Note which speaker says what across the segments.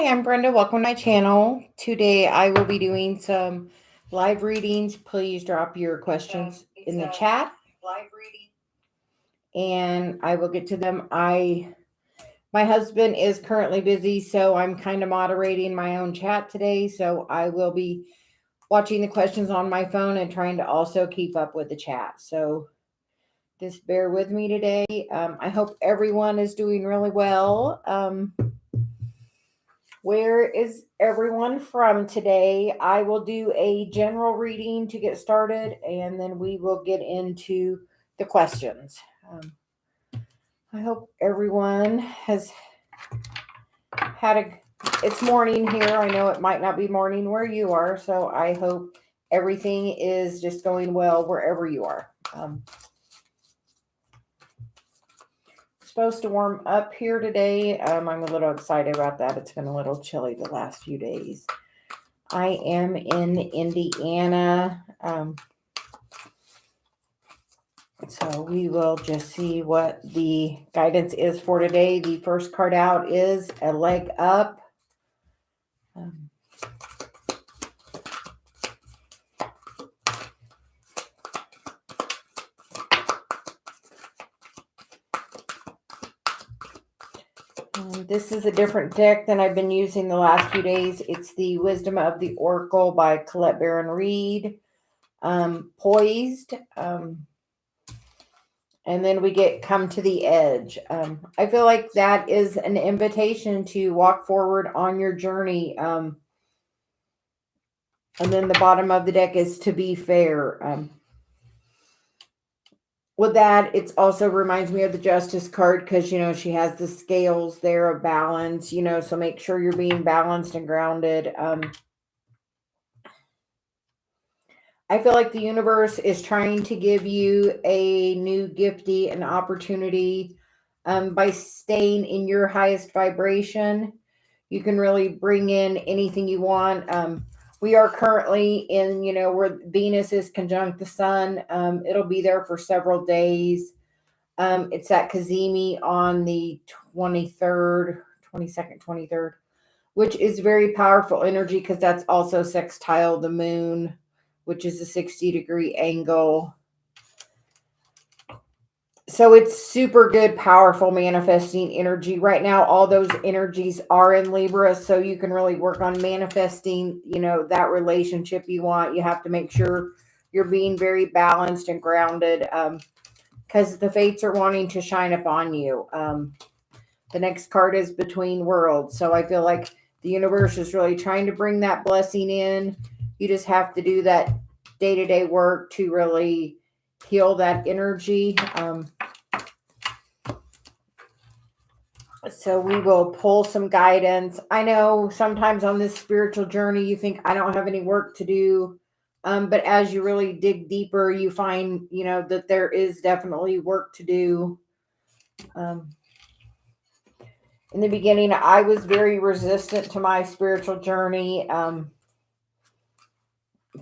Speaker 1: I'm Brenda. Welcome to my channel. Today I will be doing some live readings. Please drop your questions in the chat and I will get to them. My husband is currently busy, so I'm kind of moderating my own chat today. So I will be watching the questions on my phone and trying to also keep up with the chat. So just bear with me today. I hope everyone is doing really well. Where is everyone from today? I will do a general reading to get started, and then we will get into the questions. I hope everyone has it's morning here. I know it might not be morning where you are, so I hope everything is just going well wherever you are. Supposed to warm up here today. I'm a little excited about that. It's been a little chilly the last few days. I am in Indiana. So we will just see what the guidance is for today. The first card out is a leg up. This is a different deck than I've been using the last few days. It's the Wisdom of the Oracle by Colette Baron Reed. Poised. And then we get Come to the Edge. I feel like that is an invitation to walk forward on your journey. And then the bottom of the deck is To Be Fair. With that, it also reminds me of the Justice card because, she has the scales there of balance, so make sure you're being balanced and grounded. I feel like the universe is trying to give you a new gifty, an opportunity. By staying in your highest vibration, you can really bring in anything you want. We are currently in, where Venus is conjunct the sun. It'll be there for several days. It's at Kazemi on the 22nd, 23rd, which is very powerful energy because that's also sextile the moon, which is a 60-degree angle. So it's super good, powerful manifesting energy. Right now, all those energies are in Libra, so you can really work on manifesting, that relationship you want. You have to make sure you're being very balanced and grounded because the fates are wanting to shine upon you. The next card is Between Worlds. So I feel like the universe is really trying to bring that blessing in. You just have to do that day-to-day work to really heal that energy. So we will pull some guidance. I know sometimes on this spiritual journey, you think I don't have any work to do. But as you really dig deeper, you find, that there is definitely work to do. In the beginning, I was very resistant to my spiritual journey.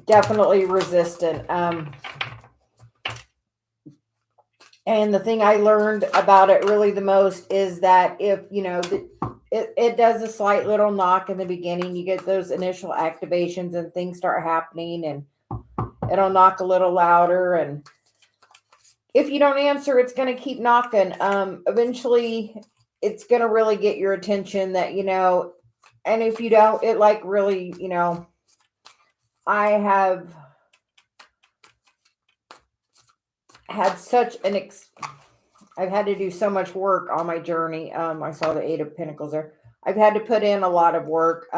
Speaker 1: Definitely resistant. And the thing I learned about it really the most is that if, it does a slight little knock in the beginning, you get those initial activations and things start happening and it'll knock a little louder. And if you don't answer, it's going to keep knocking. Eventually it's going to really get your attention that, and if you don't, it like really, I have had such I've had to do so much work on my journey. I saw the Eight of Pentacles there. I've had to put in a lot of work.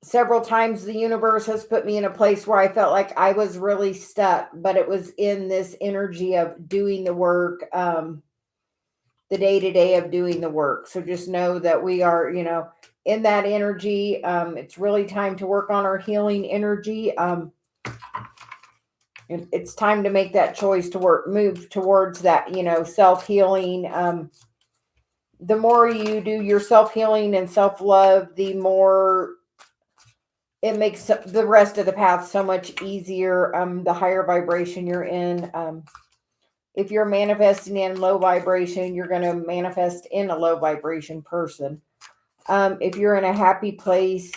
Speaker 1: Several times the universe has put me in a place where I felt like I was really stuck, but it was in this energy of doing the work, the day-to-day of doing the work. So just know that we are, in that energy. It's really time to work on our healing energy. It's time to make that choice to move towards that, self-healing. The more you do your self-healing and self-love, the more it makes the rest of the path so much easier. The higher vibration you're in. If you're manifesting in low vibration, you're going to manifest in a low vibration person. If you're in a happy place,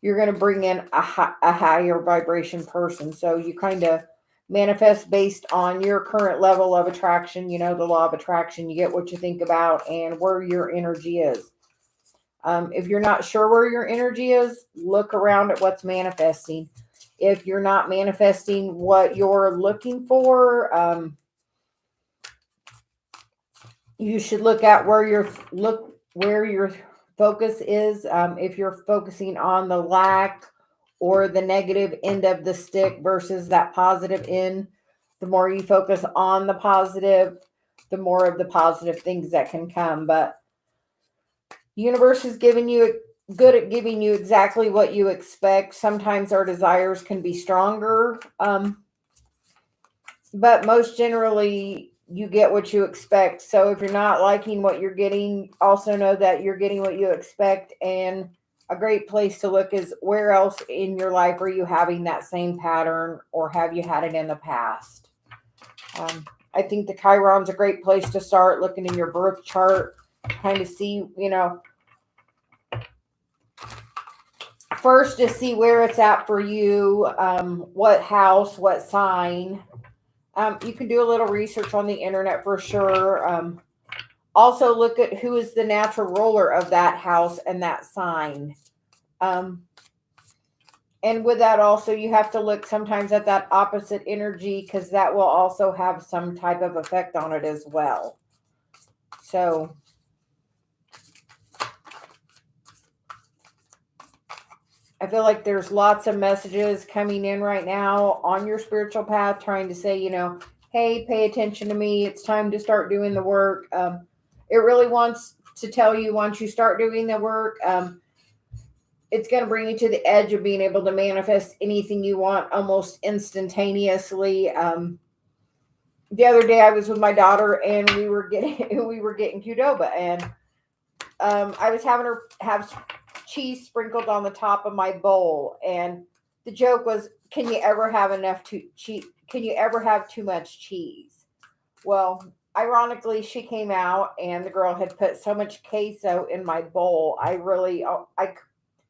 Speaker 1: you're going to bring in a higher vibration person. So you kind of manifest based on your current level of attraction. You know, the law of attraction, you get what you think about and where your energy is. If you're not sure where your energy is, look around at what's manifesting. If you're not manifesting what you're looking for, you should look at where your focus is. If you're focusing on the lack or the negative end of the stick versus that positive end, the more you focus on the positive, the more of the positive things that can come. But universe is giving you good at giving you exactly what you expect. Sometimes our desires can be stronger, but most generally you get what you expect. So if you're not liking what you're getting, also know that you're getting what you expect. And a great place to look is where else in your life are you having that same pattern, or have you had it in the past? I think the Chiron's a great place to start looking in your birth chart, kind of see, first to see where it's at for you, what house, what sign. You can do a little research on the internet for sure. Also, look at who is the natural ruler of that house and that sign. Um, and with that, also, you have to look sometimes at that opposite energy, because that will also have some type of effect on it as well. So, I feel like there's lots of messages coming in right now on your spiritual path trying to say, hey, pay attention to me. It's time to start doing the work. It really wants to tell you, once you start doing the work, it's going to bring you to the edge of being able to manifest anything you want almost instantaneously. The other day I was with my daughter and we were getting Qdoba, and I was having her have cheese sprinkled on the top of my bowl, and the joke was, can you ever have can you ever have too much cheese? Well, ironically, she came out and the girl had put so much queso in my bowl, I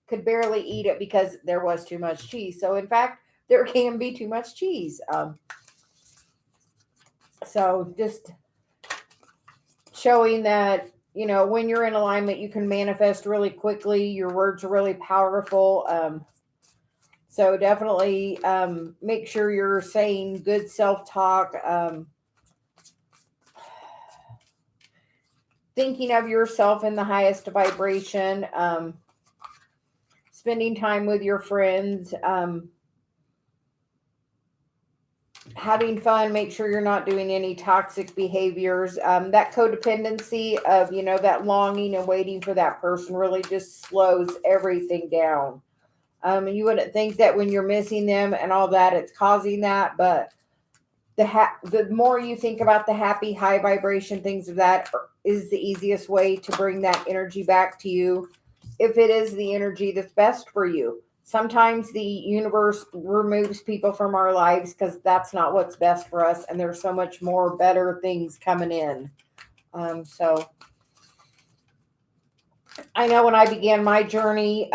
Speaker 1: could barely eat it because there was too much cheese. So in fact, there can be too much cheese. So just showing that, when you're in alignment, you can manifest really quickly. Your words are really powerful. So definitely make sure you're saying good self-talk, thinking of yourself in the highest vibration, spending time with your friends, having fun. Make sure you're not doing any toxic behaviors. That codependency of, that longing and waiting for that person really just slows everything down. And you wouldn't think that when you're missing them and all that, it's causing that, but the more you think about the happy, high vibration things of that is the easiest way to bring that energy back to you, if it is the energy that's best for you. Sometimes the universe removes people from our lives because that's not what's best for us, and there's so much more better things coming in. So I know when I began my journey,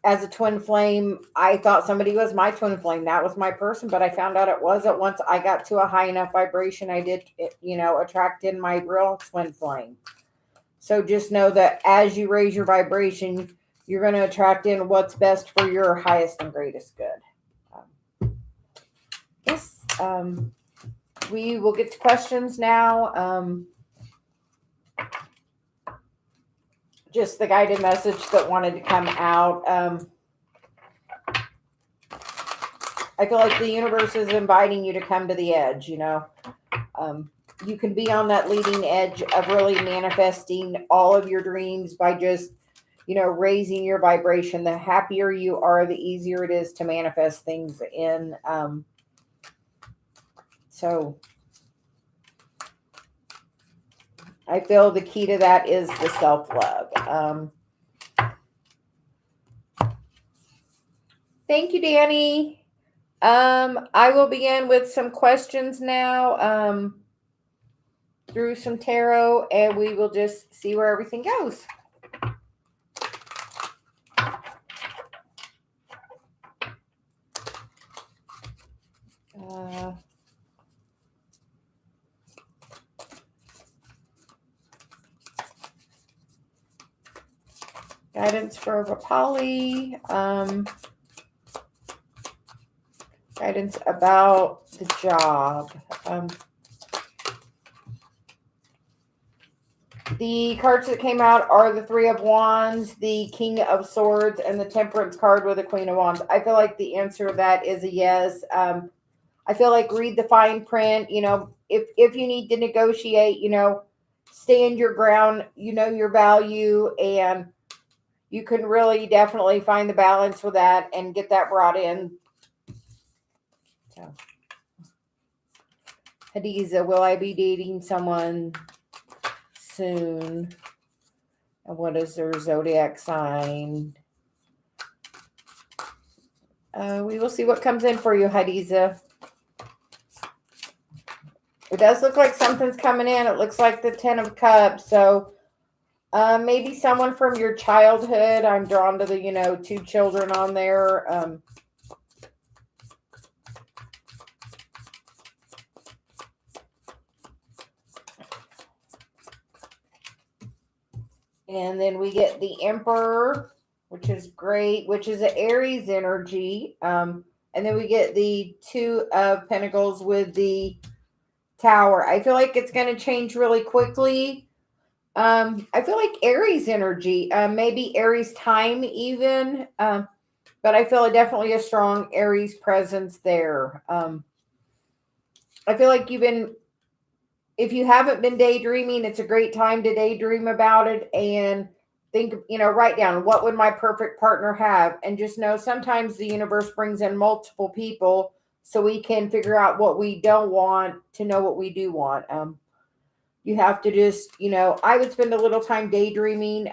Speaker 1: as a twin flame, I thought somebody was my twin flame. That was my person, but I found out it wasn't. Once I got to a high enough vibration, I did, attract in my real twin flame. So just know that as you raise your vibration, you're going to attract in what's best for your highest and greatest good. Yes. We will get to questions now. Just the guided message that wanted to come out. I feel like the universe is inviting you to come to the edge, you can be on that leading edge of really manifesting all of your dreams by just, raising your vibration. The happier you are, the easier it is to manifest things in. So I feel the key to that is the self-love. Thank you, Danny. I will begin with some questions now, through some tarot, and we will just see where everything goes. Uh, Guidance for Vipali. Guidance about the job. The cards that came out are the Three of Wands, the King of Swords, and the Temperance card with the Queen of Wands. I feel like the answer to that is a yes. I feel like read the fine print. If you need to negotiate, stand your ground. You know your value, and you can really definitely find the balance with that and get that brought in. So, Hadiza, will I be dating someone soon? And what is their zodiac sign? We will see what comes in for you, Hadiza. It does look like something's coming in. It looks like the Ten of Cups. So maybe someone from your childhood. I'm drawn to the, 2 children on there. And then we get the Emperor, which is great, which is an Aries energy. And then we get the 2 of Pentacles with the Tower. I feel like it's going to change really quickly. I feel like Aries energy, maybe Aries time even. But I feel definitely a strong Aries presence there. I feel like if you haven't been daydreaming, it's a great time to daydream about it and think, write down what would my perfect partner have, and just know sometimes the universe brings in multiple people so we can figure out what we don't want to know what we do want. You have to just, I would spend a little time daydreaming.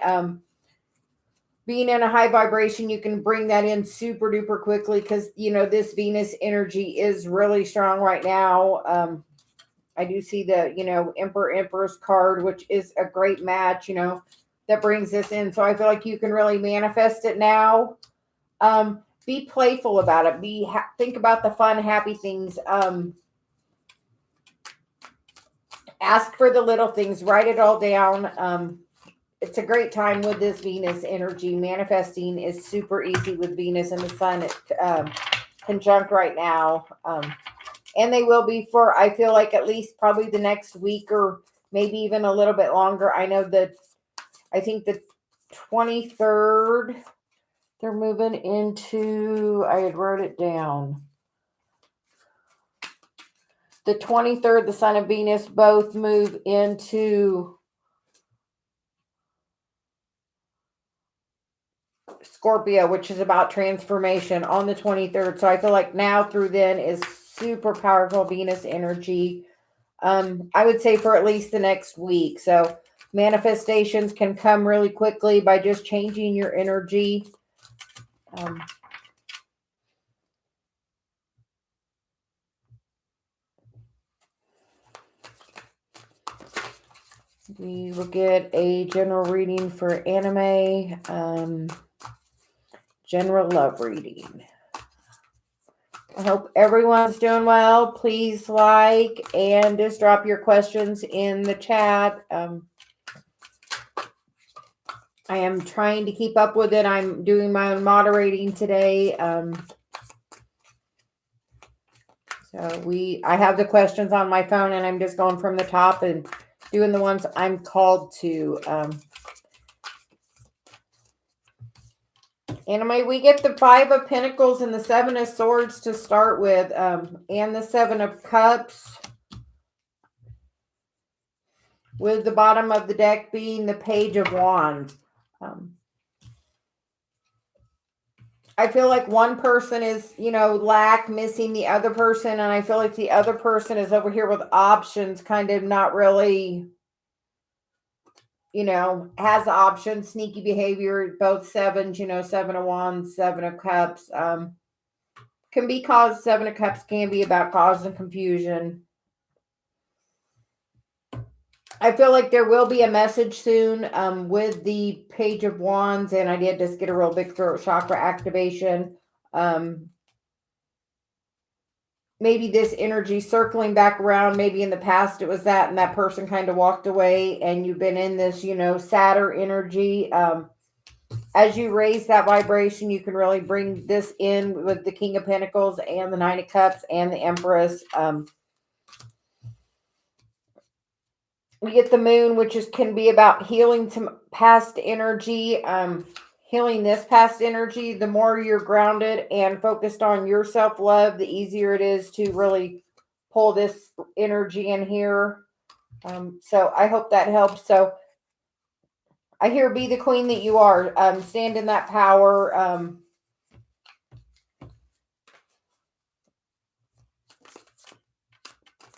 Speaker 1: Being in a high vibration, you can bring that in super duper quickly because, this Venus energy is really strong right now. I do see the, Emperor Empress card, which is a great match, that brings this in. So I feel like you can really manifest it now. Be playful about it. Think about the fun, happy things. Ask for the little things. Write it all down. It's a great time with this Venus energy. Manifesting is super easy with Venus and the Sun conjunct right now. And they will be for, I feel like, at least probably the next week or maybe even a little bit longer. I think the 23rd, they're moving into, I had wrote it down. The 23rd, the Sun and Venus both move into Scorpio, which is about transformation on the 23rd. So I feel like now through then is super powerful Venus energy. I would say for at least the next week. So manifestations can come really quickly by just changing your energy. We will get a general reading for anime, general love reading. I hope everyone's doing well. Please like and just drop your questions in the chat. I am trying to keep up with it. I'm doing my own moderating today. I have the questions on my phone and I'm just going from the top and doing the ones I'm called to. Anyway, we get the 5 of Pentacles and the 7 of Swords to start with, and the 7 of Cups, with the bottom of the deck being the Page of Wands. I feel like one person is, missing the other person, and I feel like the other person is over here with options, kind of not really, has options, sneaky behavior, both 7s, 7 of Wands, 7 of Cups. Can be caused, 7 of Cups can be about causing confusion. I feel like there will be a message soon with the Page of Wands, and I did just get a real big throat chakra activation. maybe this energy circling back around. Maybe in the past it was that, and that person kind of walked away, and you've been in this, sadder energy. As you raise that vibration, you can really bring this in with the King of Pentacles and the Nine of Cups and the Empress. We get the Moon, which can be about healing some past energy, healing this past energy. The more you're grounded and focused on your self-love, the easier it is to really pull this energy in here. So I hope that helps. So I hear, be the queen that you are. Stand in that power.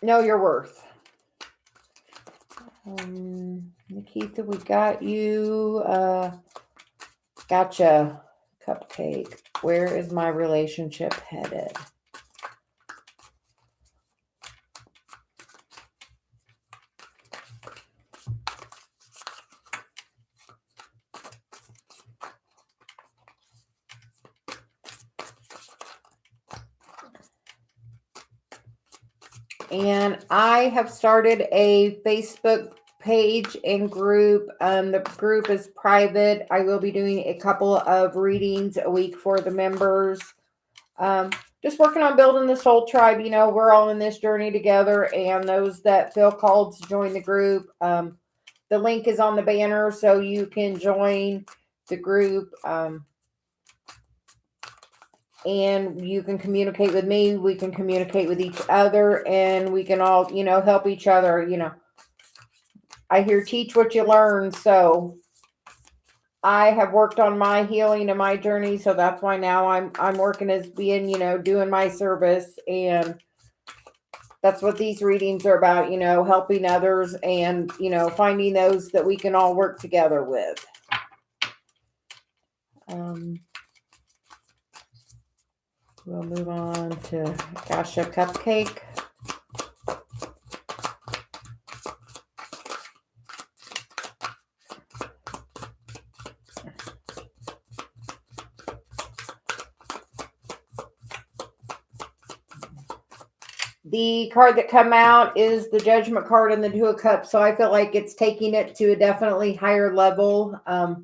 Speaker 1: Know your worth. Nikita, we got you. Gotcha. Cupcake. Where is my relationship headed? And I have started a Facebook page and group. The group is private. I will be doing a couple of readings a week for the members. Just working on building the soul tribe. We're all in this journey together, and those that feel called to join the group, the link is on the banner, so you can join the group. And you can communicate with me. We can communicate with each other, and we can all, help each other. I hear teach what you learn. So I have worked on my healing and my journey. So that's why now I'm working as being, doing my service. And that's what these readings are about, helping others and, finding those that we can all work together with. We'll move on to Gasha Cupcake. The card that come out is the Judgment card and the Two of Cups. So I feel like it's taking it to a definitely higher level. That's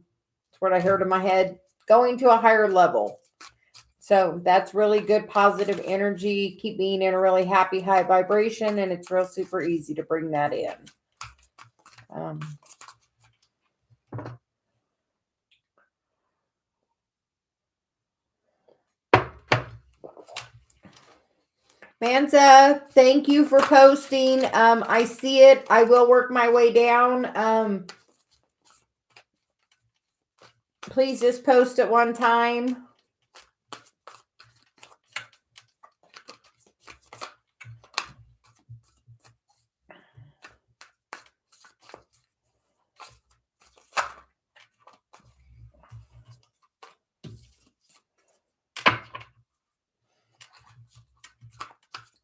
Speaker 1: what I heard in my head. Going to a higher level. So that's really good positive energy. Keep being in a really happy high vibration, and it's real super easy to bring that in. Manza, thank you for posting. I see it. I will work my way down. Please just post at one time.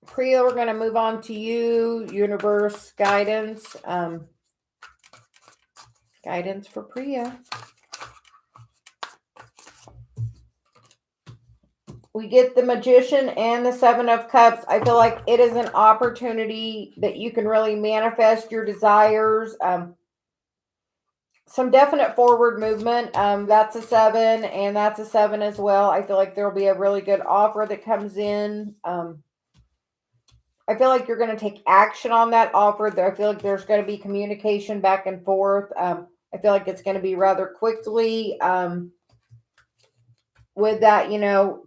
Speaker 1: Priya, we're going to move on to you. Universe guidance. Guidance for Priya. We get the Magician and the Seven of Cups. I feel like it is an opportunity that you can really manifest your desires. Some definite forward movement. That's a 7, and that's a 7 as well. I feel like there'll be a really good offer that comes in. I feel like you're going to take action on that offer. I feel like there's going to be communication back and forth. I feel like it's going to be rather quickly with that,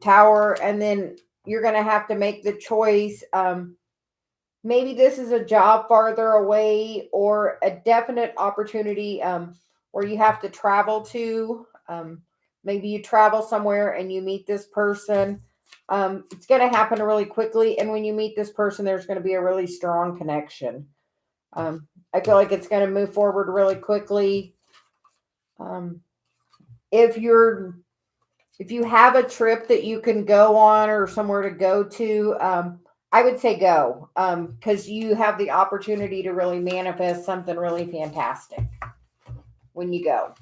Speaker 1: Tower. And then you're going to have to make the choice. Maybe this is a job farther away or a definite opportunity where you have to travel to. Maybe you travel somewhere and you meet this person. It's going to happen really quickly. And when you meet this person, there's going to be a really strong connection. I feel like it's going to move forward really quickly. If you have a trip that you can go on or somewhere to go to, I would say go, because you have the opportunity to really manifest something really fantastic when you go.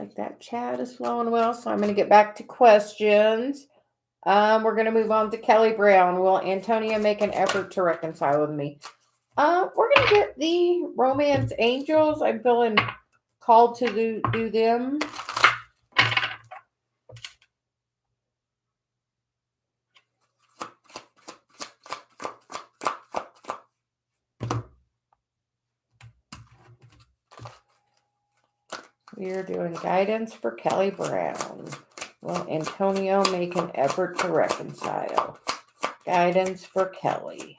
Speaker 1: like that chat is flowing well, so I'm going to get back to questions. We're going to move on to Kelly Brown. Will Antonia make an effort to reconcile with me? We're going to get the romance angels. I'm feeling called to do them. We are doing guidance for Kelly Brown. Will Antonio make an effort to reconcile? Guidance for Kelly.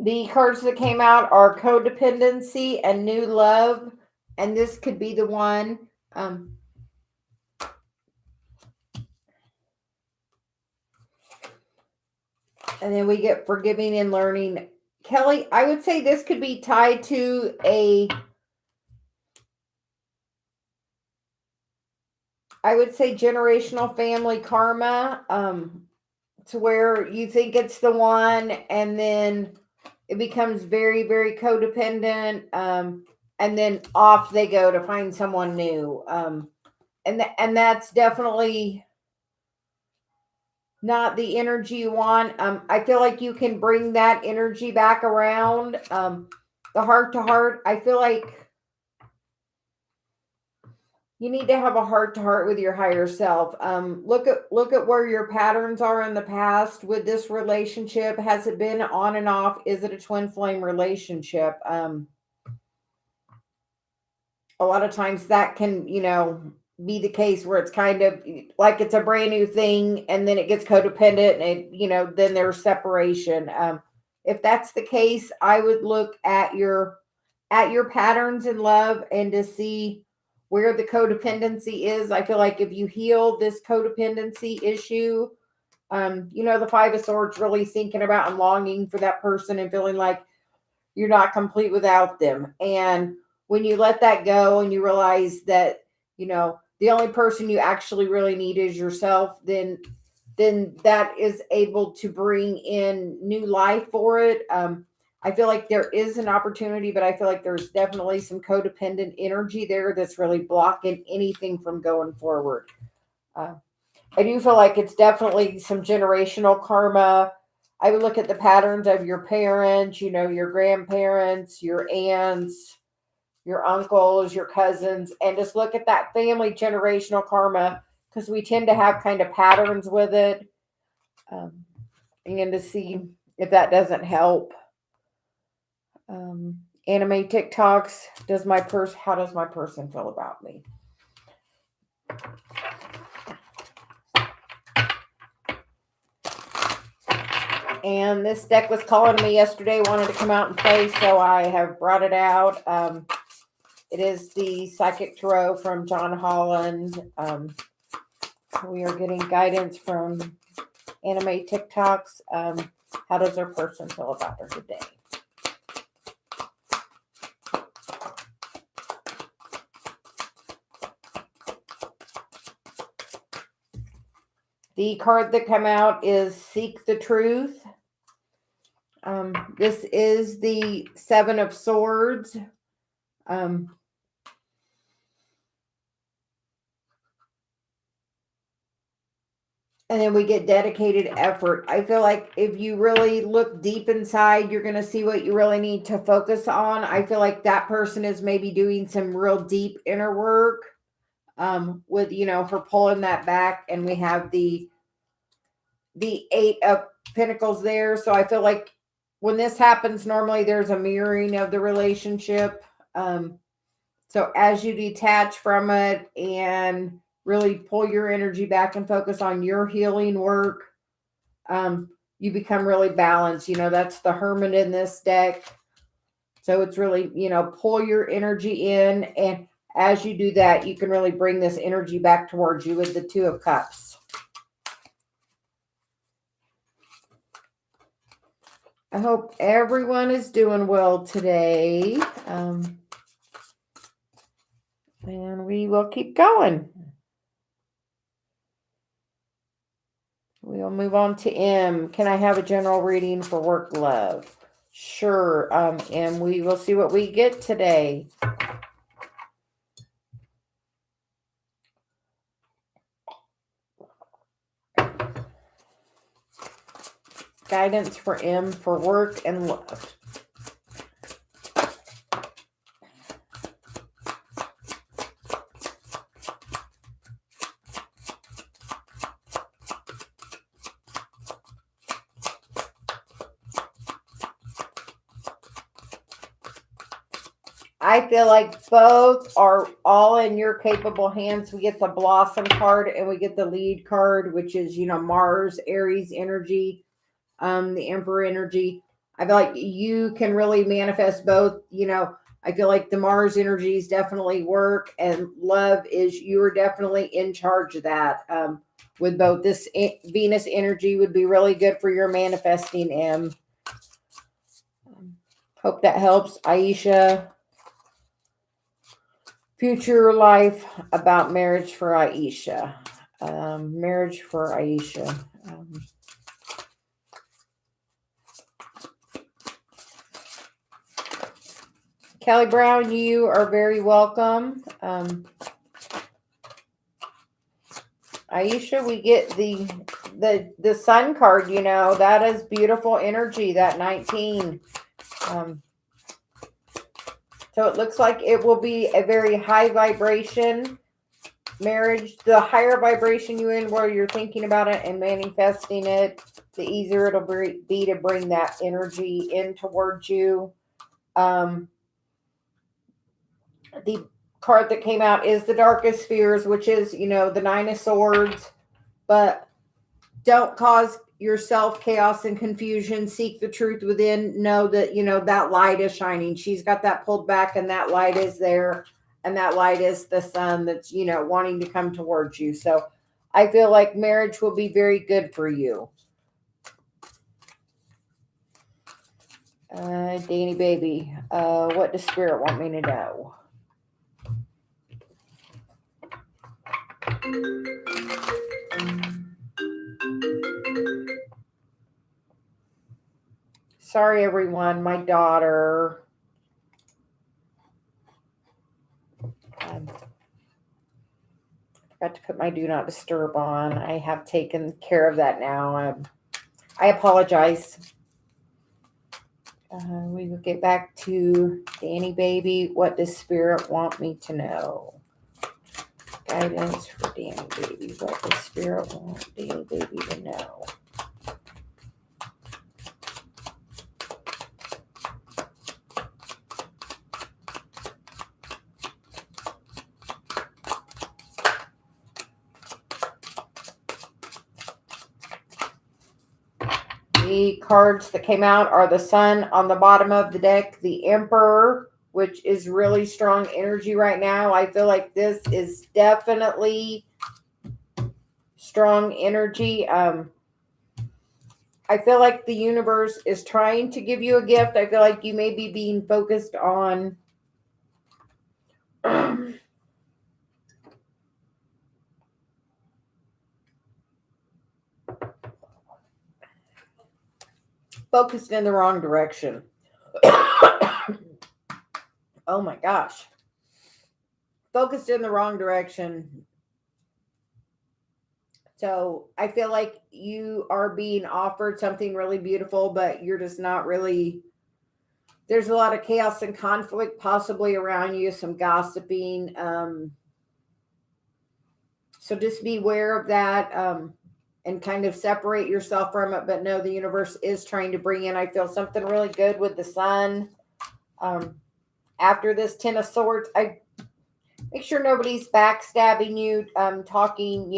Speaker 1: The cards that came out are codependency and new love, and this could be the one. And then we get forgiving and learning. Kelly, I would say this could be tied to I would say generational family karma, to where you think it's the one, and then it becomes very, very codependent, and then off they go to find someone new, and that's definitely not the energy you want. I feel like you can bring that energy back around. The heart to heart, I feel like you need to have a heart to heart with your higher self. Look at where your patterns are in the past with this relationship. Has it been on and off? Is it a twin flame relationship? A lot of times that can, be the case where it's kind of like it's a brand new thing, and then it gets codependent, and then there's separation. If that's the case, I would look at your patterns in love and to see where the codependency is. I feel like if you heal this codependency issue, the Five of Swords, really thinking about and longing for that person and feeling like you're not complete without them. And when you let that go and you realize that, the only person you actually really need is yourself, then that is able to bring in new life for it. I feel like there is an opportunity, but I feel like there's definitely some codependent energy there that's really blocking anything from going forward. I do feel like it's definitely some generational karma. I would look at the patterns of your parents, your grandparents, your aunts, your uncles, your cousins, and just look at that family generational karma, because we tend to have kind of patterns with it. And to see if that doesn't help. Anime TikToks. How does my person feel about me? And this deck was calling me yesterday, wanted to come out and play, so I have brought it out. It is the Psychic Tarot from John Holland. We are getting guidance from Anime TikToks. How does our person feel about her today? The card that came out is Seek the Truth. This is the Seven of Swords. And then we get dedicated effort. I feel like if you really look deep inside, you're going to see what you really need to focus on. I feel like that person is maybe doing some real deep inner work, with, her pulling that back. And we have the Eight of Pentacles there. So I feel like when this happens, normally there's a mirroring of the relationship. So as you detach from it and really pull your energy back and focus on your healing work, you become really balanced. That's the Hermit in this deck. So it's really, pull your energy in. And as you do that, you can really bring this energy back towards you with the Two of Cups. I hope everyone is doing well today. And we will keep going. We'll move on to M. Can I have a general reading for work, love? Sure. And we will see what we get today. Guidance for M for work and love. I feel like both are all in your capable hands. We get the Blossom card and we get the Lead card, which is, Mars, Aries energy, the Emperor energy. I feel like you can really manifest both. I feel like the Mars energies definitely work, and love is you are definitely in charge of that. With both this Venus energy would be really good for your manifesting, M. Hope that helps, Aisha. Future life about marriage for Aisha. Marriage for Aisha. Kelly Brown, you are very welcome. Aisha, we get the sun card, that is beautiful energy, that 19. So it looks like it will be a very high vibration marriage. The higher vibration you in where you're thinking about it and manifesting it, the easier it'll be to bring that energy in towards you. The card that came out is the Darkest Fears, which is, the Nine of Swords. But don't cause yourself chaos and confusion. Seek the truth within. Know that, that light is shining. She's got that pulled back and that light is there. And that light is the sun that's, wanting to come towards you. So I feel like marriage will be very good for you. Danny baby, what does Spirit want me to know? Sorry, everyone. My daughter. Forgot to put my do not disturb on. I have taken care of that now. I apologize. We will get back to Danny baby. What does Spirit want me to know? Guidance for Danny baby. What does Spirit want Danny baby to know? The cards that came out are the Sun on the bottom of the deck, the Emperor, which is really strong energy right now. I feel like this is definitely strong energy. I feel like the universe is trying to give you a gift. I feel like you may be being focused on focused in the wrong direction. Oh my gosh. Focused in the wrong direction. So I feel like you are being offered something really beautiful, but you're just not really. There's a lot of chaos and conflict possibly around you, some gossiping. So just be aware of that and kind of separate yourself from it. But no, the universe is trying to bring in, I feel, something really good with the Sun. After this Ten of Swords, I make sure nobody's backstabbing you, talking,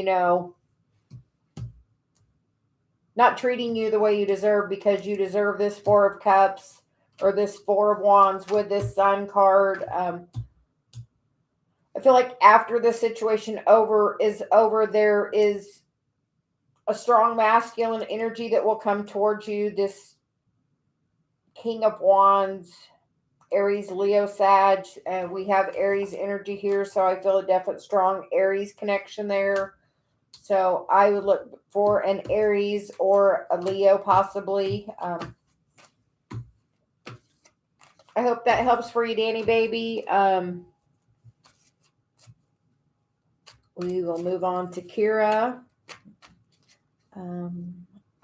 Speaker 1: not treating you the way you deserve, because you deserve this Four of Cups or this Four of Wands with this Sun card. I feel like after the situation is over, there is a strong masculine energy that will come towards you. This King of Wands, Aries, Leo, Sag, and we have Aries energy here, so I feel a definite strong Aries connection there. So I would look for an Aries or a Leo possibly. I hope that helps for you, Danny baby. We will move on to Kira.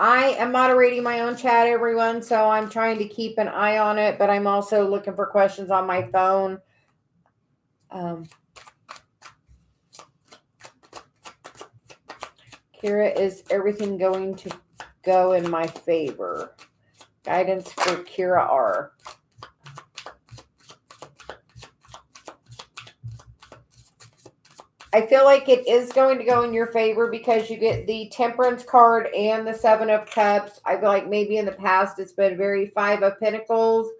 Speaker 1: I am moderating my own chat, everyone, so I'm trying to keep an eye on it, but I'm also looking for questions on my phone. Kira, is everything going to go in my favor? Guidance for Kira R. I feel like it is going to go in your favor because you get the Temperance card and the Seven of Cups. I feel like maybe in the past it's been very Five of Pentacles.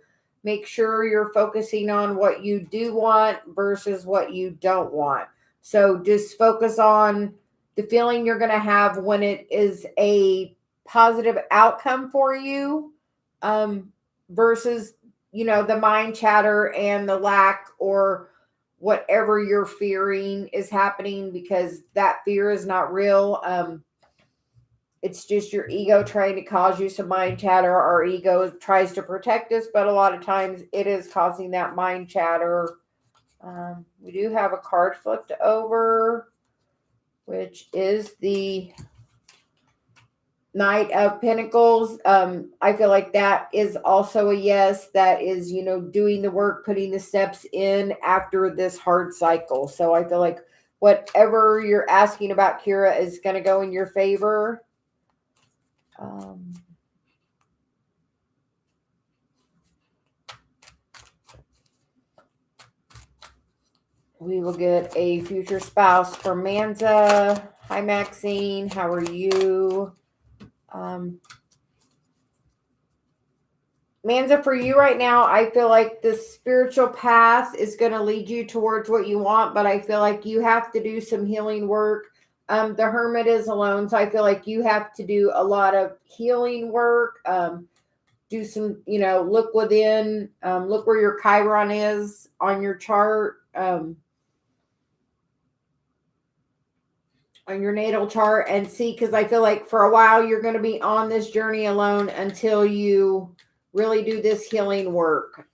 Speaker 1: Make sure you're focusing on what you do want versus what you don't want. So just focus on the feeling you're going to have when it is a positive outcome for you, versus, the mind chatter and the lack or whatever you're fearing is happening, because that fear is not real. It's just your ego trying to cause you some mind chatter. Our ego tries to protect us, but a lot of times it is causing that mind chatter. We do have a card flipped over, which is the Knight of Pentacles. I feel like that is also a yes. That is, doing the work, putting the steps in after this hard cycle. So I feel like whatever you're asking about, Kira, is going to go in your favor. We will get a future spouse for Manza. Hi, Maxine. How are you? Manza, for you right now, I feel like the spiritual path is going to lead you towards what you want, but I feel like you have to do some healing work. The Hermit is alone, so I feel like you have to do a lot of healing work. Do some, look within, look where your Chiron is on your chart, on your natal chart, and see, because I feel like for a while you're going to be on this journey alone until you really do this healing work.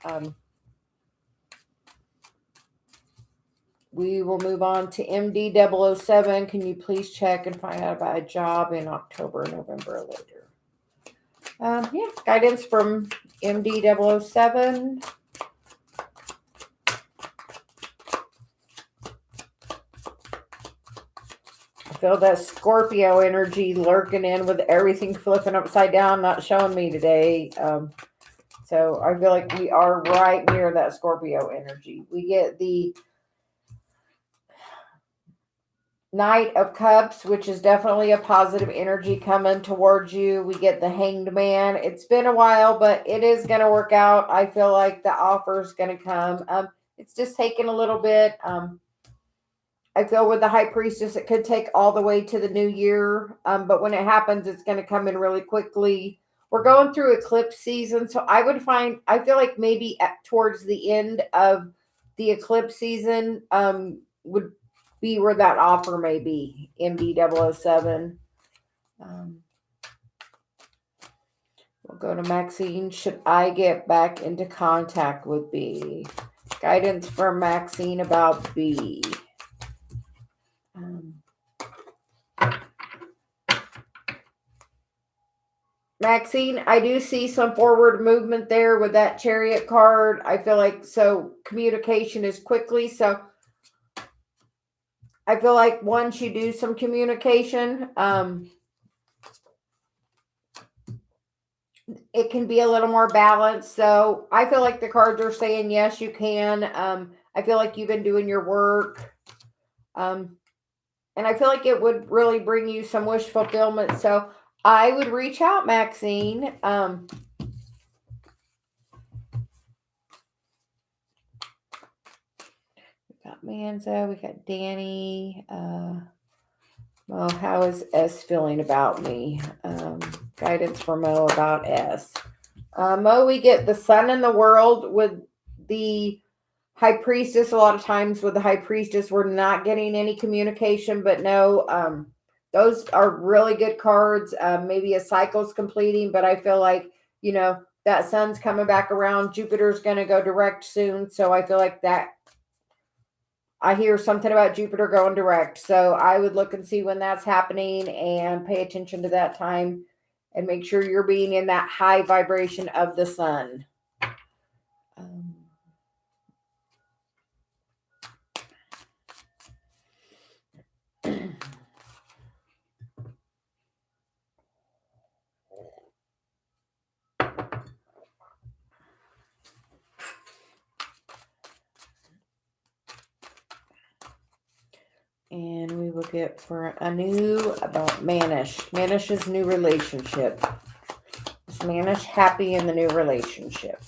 Speaker 1: We will move on to MD 007. Can you please check and find out about a job in October, November, or later? Guidance from MD 007. I feel that Scorpio energy lurking in with everything flipping upside down, not showing me today. So I feel like we are right near that Scorpio energy. We get the Knight of Cups, which is definitely a positive energy coming towards you. We get the Hanged Man. It's been a while, but it is going to work out. I feel like the offer is going to come. It's just taking a little bit. I feel with the High Priestess, it could take all the way to the new year. But when it happens, it's going to come in really quickly. We're going through eclipse season. So I feel like maybe towards the end of the eclipse season would be where that offer may be. MD 007. We'll go to Maxine. Should I get back into contact with B? Guidance from Maxine about B. Maxine, I do see some forward movement there with that Chariot card. I feel like communication is quickly. So I feel like once you do some communication, it can be a little more balanced. So I feel like the cards are saying, yes, you can. I feel like you've been doing your work. And I feel like it would really bring you some wish fulfillment. So I would reach out, Maxine. We got Manza, we got Danny. Well, how is S feeling about me? Guidance for Mo about S. We get the sun in the world with the high priestess. A lot of times with the high priestess, we're not getting any communication, but no, those are really good cards. Maybe a cycle's completing, but I feel like, that sun's coming back around. Jupiter's going to go direct soon. So I feel like that I hear something about Jupiter going direct. So I would look and see when that's happening and pay attention to that time and make sure you're being in that high vibration of the sun. Um, And we will get for a new about Manish. Manish's new relationship. Is Manish happy in the new relationship?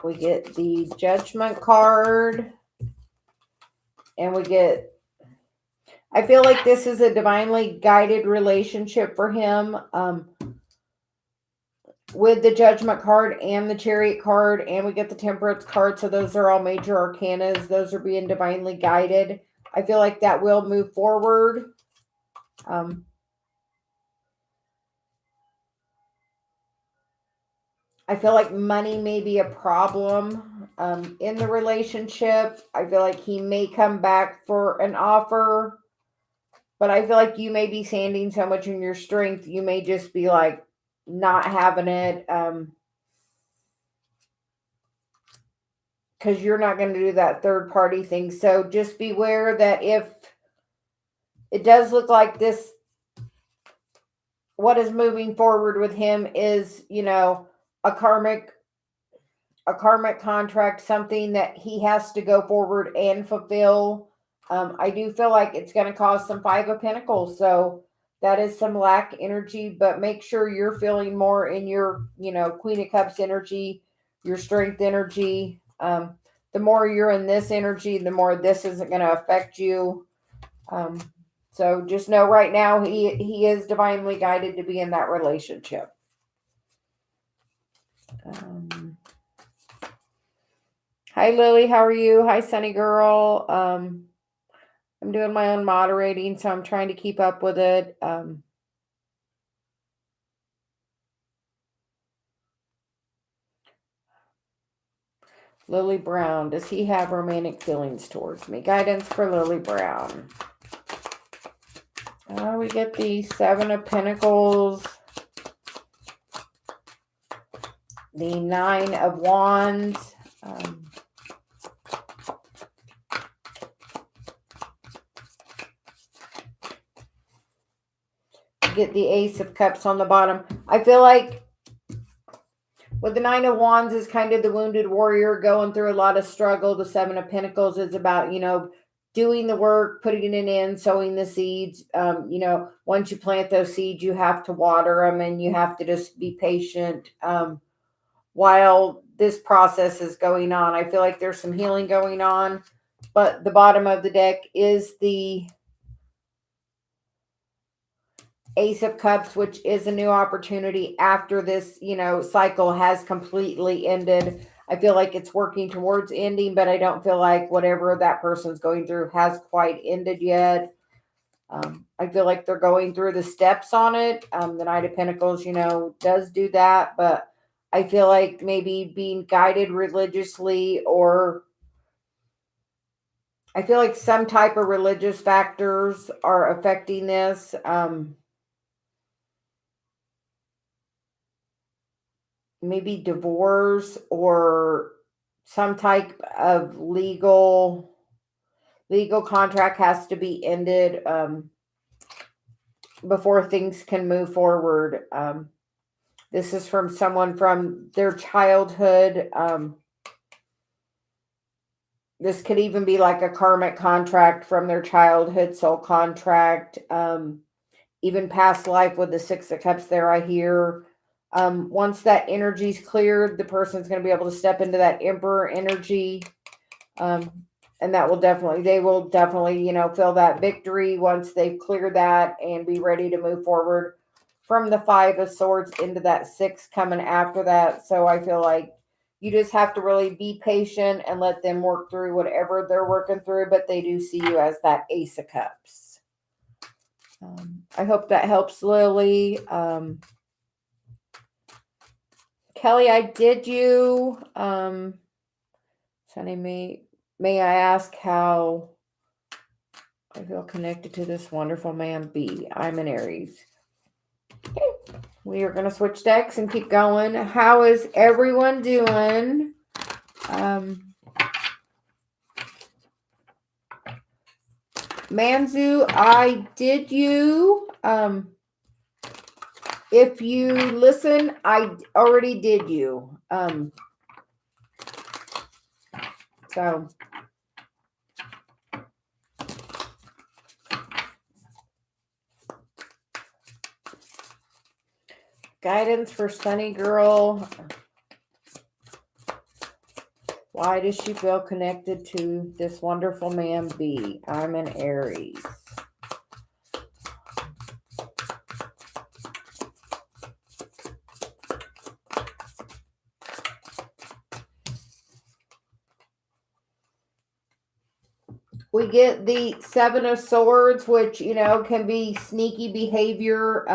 Speaker 1: We get the Judgment card. And we get, I feel like this is a divinely guided relationship for him. With the Judgment card and the Chariot card, and we get the Temperance card. So those are all major arcanas. Those are being divinely guided. I feel like that will move forward. I feel like money may be a problem in the relationship. I feel like he may come back for an offer, but I feel like you may be standing so much in your strength, you may just be like not having it because you're not going to do that third party thing. So just beware that if it does look like this, what is moving forward with him is, a karmic contract, something that he has to go forward and fulfill. I do feel like it's going to cause some Five of Pentacles. So that is some lack energy, but make sure you're feeling more in your, Queen of Cups energy, your strength energy. The more you're in this energy, the more this isn't going to affect you. So just know right now he is divinely guided to be in that relationship. Hi, Lily. How are you? Hi, Sunny Girl. I'm doing my own moderating, so I'm trying to keep up with it. Lily Brown. Does he have romantic feelings towards me? Guidance for Lily Brown. We get the Seven of Pentacles. The Nine of Wands. Get the Ace of Cups on the bottom. I feel like with the Nine of Wands is kind of the wounded warrior going through a lot of struggle. The Seven of Pentacles is about, doing the work, putting it in, sowing the seeds. Once you plant those seeds, you have to water them and you have to just be patient while this process is going on. I feel like there's some healing going on, but the bottom of the deck is the Ace of Cups, which is a new opportunity after this, cycle has completely ended. I feel like it's working towards ending, but I don't feel like whatever that person's going through has quite ended yet. I feel like they're going through the steps on it. The Knight of Pentacles, does do that, but I feel like maybe being guided religiously, or I feel like some type of religious factors are affecting this. Maybe divorce or some type of legal contract has to be ended before things can move forward. This is from someone from their childhood. This could even be like a karmic contract from their childhood, soul contract, even past life with the Six of Cups there, I hear. Once that energy's cleared, the person's going to be able to step into that Emperor energy. and that will definitely, they will definitely, feel that victory once they've cleared that and be ready to move forward from the Five of Swords into that Six coming after that. So I feel like you just have to really be patient and let them work through whatever they're working through, but they do see you as that Ace of Cups. I hope that helps, Lily. Kelly, I did you. Sunny, may I ask how I feel connected to this wonderful man, B? I'm an Aries. Okay. We are going to switch decks and keep going. How is everyone doing? Manzu, I did you. If you listen, I already did you. So guidance for Sunny Girl. Why does she feel connected to this wonderful man, B? I'm an Aries. We get the Seven of Swords, which, can be sneaky behavior.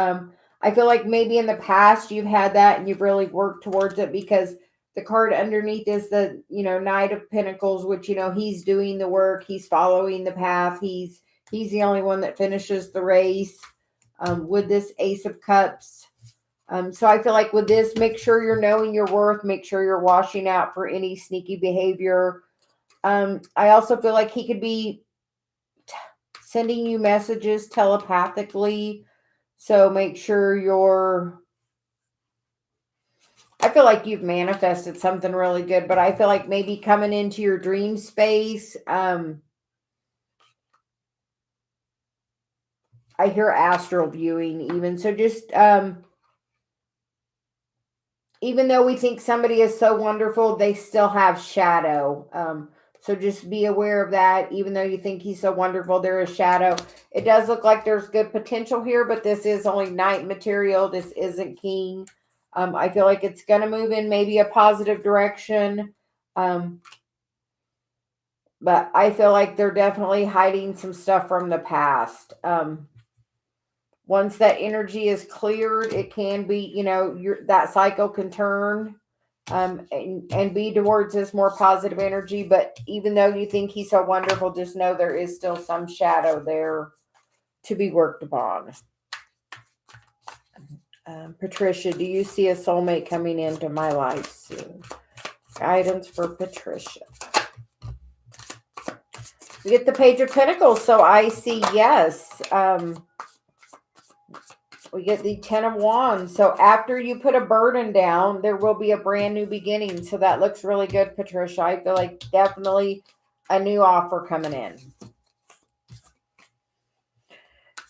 Speaker 1: I feel like maybe in the past you've had that and you've really worked towards it, because the card underneath is the, Knight of Pentacles, which, he's doing the work. He's following the path. He's the only one that finishes the race. With this Ace of Cups. So I feel like with this, make sure you're knowing your worth. Make sure you're watching out for any sneaky behavior. I also feel like he could be sending you messages telepathically. So make sure I feel like you've manifested something really good, but I feel like maybe coming into your dream space. I hear astral viewing even. So just, even though we think somebody is so wonderful, they still have shadow. So just be aware of that. Even though you think he's so wonderful, there is shadow. It does look like there's good potential here, but this is only Knight material. This isn't King. I feel like it's going to move in maybe a positive direction. But I feel like they're definitely hiding some stuff from the past. Once that energy is cleared, it can be, that cycle can turn and be towards this more positive energy. But even though you think he's so wonderful, just know there is still some shadow there to be worked upon. Patricia, do you see a soulmate coming into my life soon? Guidance for Patricia. We get the Page of Pentacles, so I see yes. We get the Ten of Wands. So after you put a burden down, there will be a brand new beginning. So that looks really good, Patricia. I feel like definitely a new offer coming in.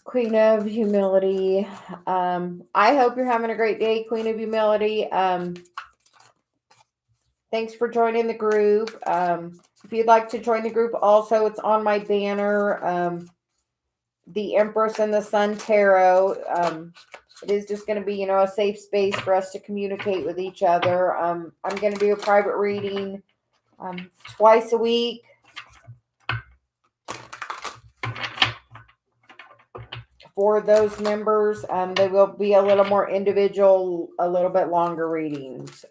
Speaker 1: Queen of Humility. I hope you're having a great day, Queen of Humility. Thanks for joining the group. If you'd like to join the group, also, it's on my banner. The Empress and the Sun Tarot. It is just going to be, a safe space for us to communicate with each other. I'm going to do a private reading twice a week. For those members, they will be a little more individual, a little bit longer readings.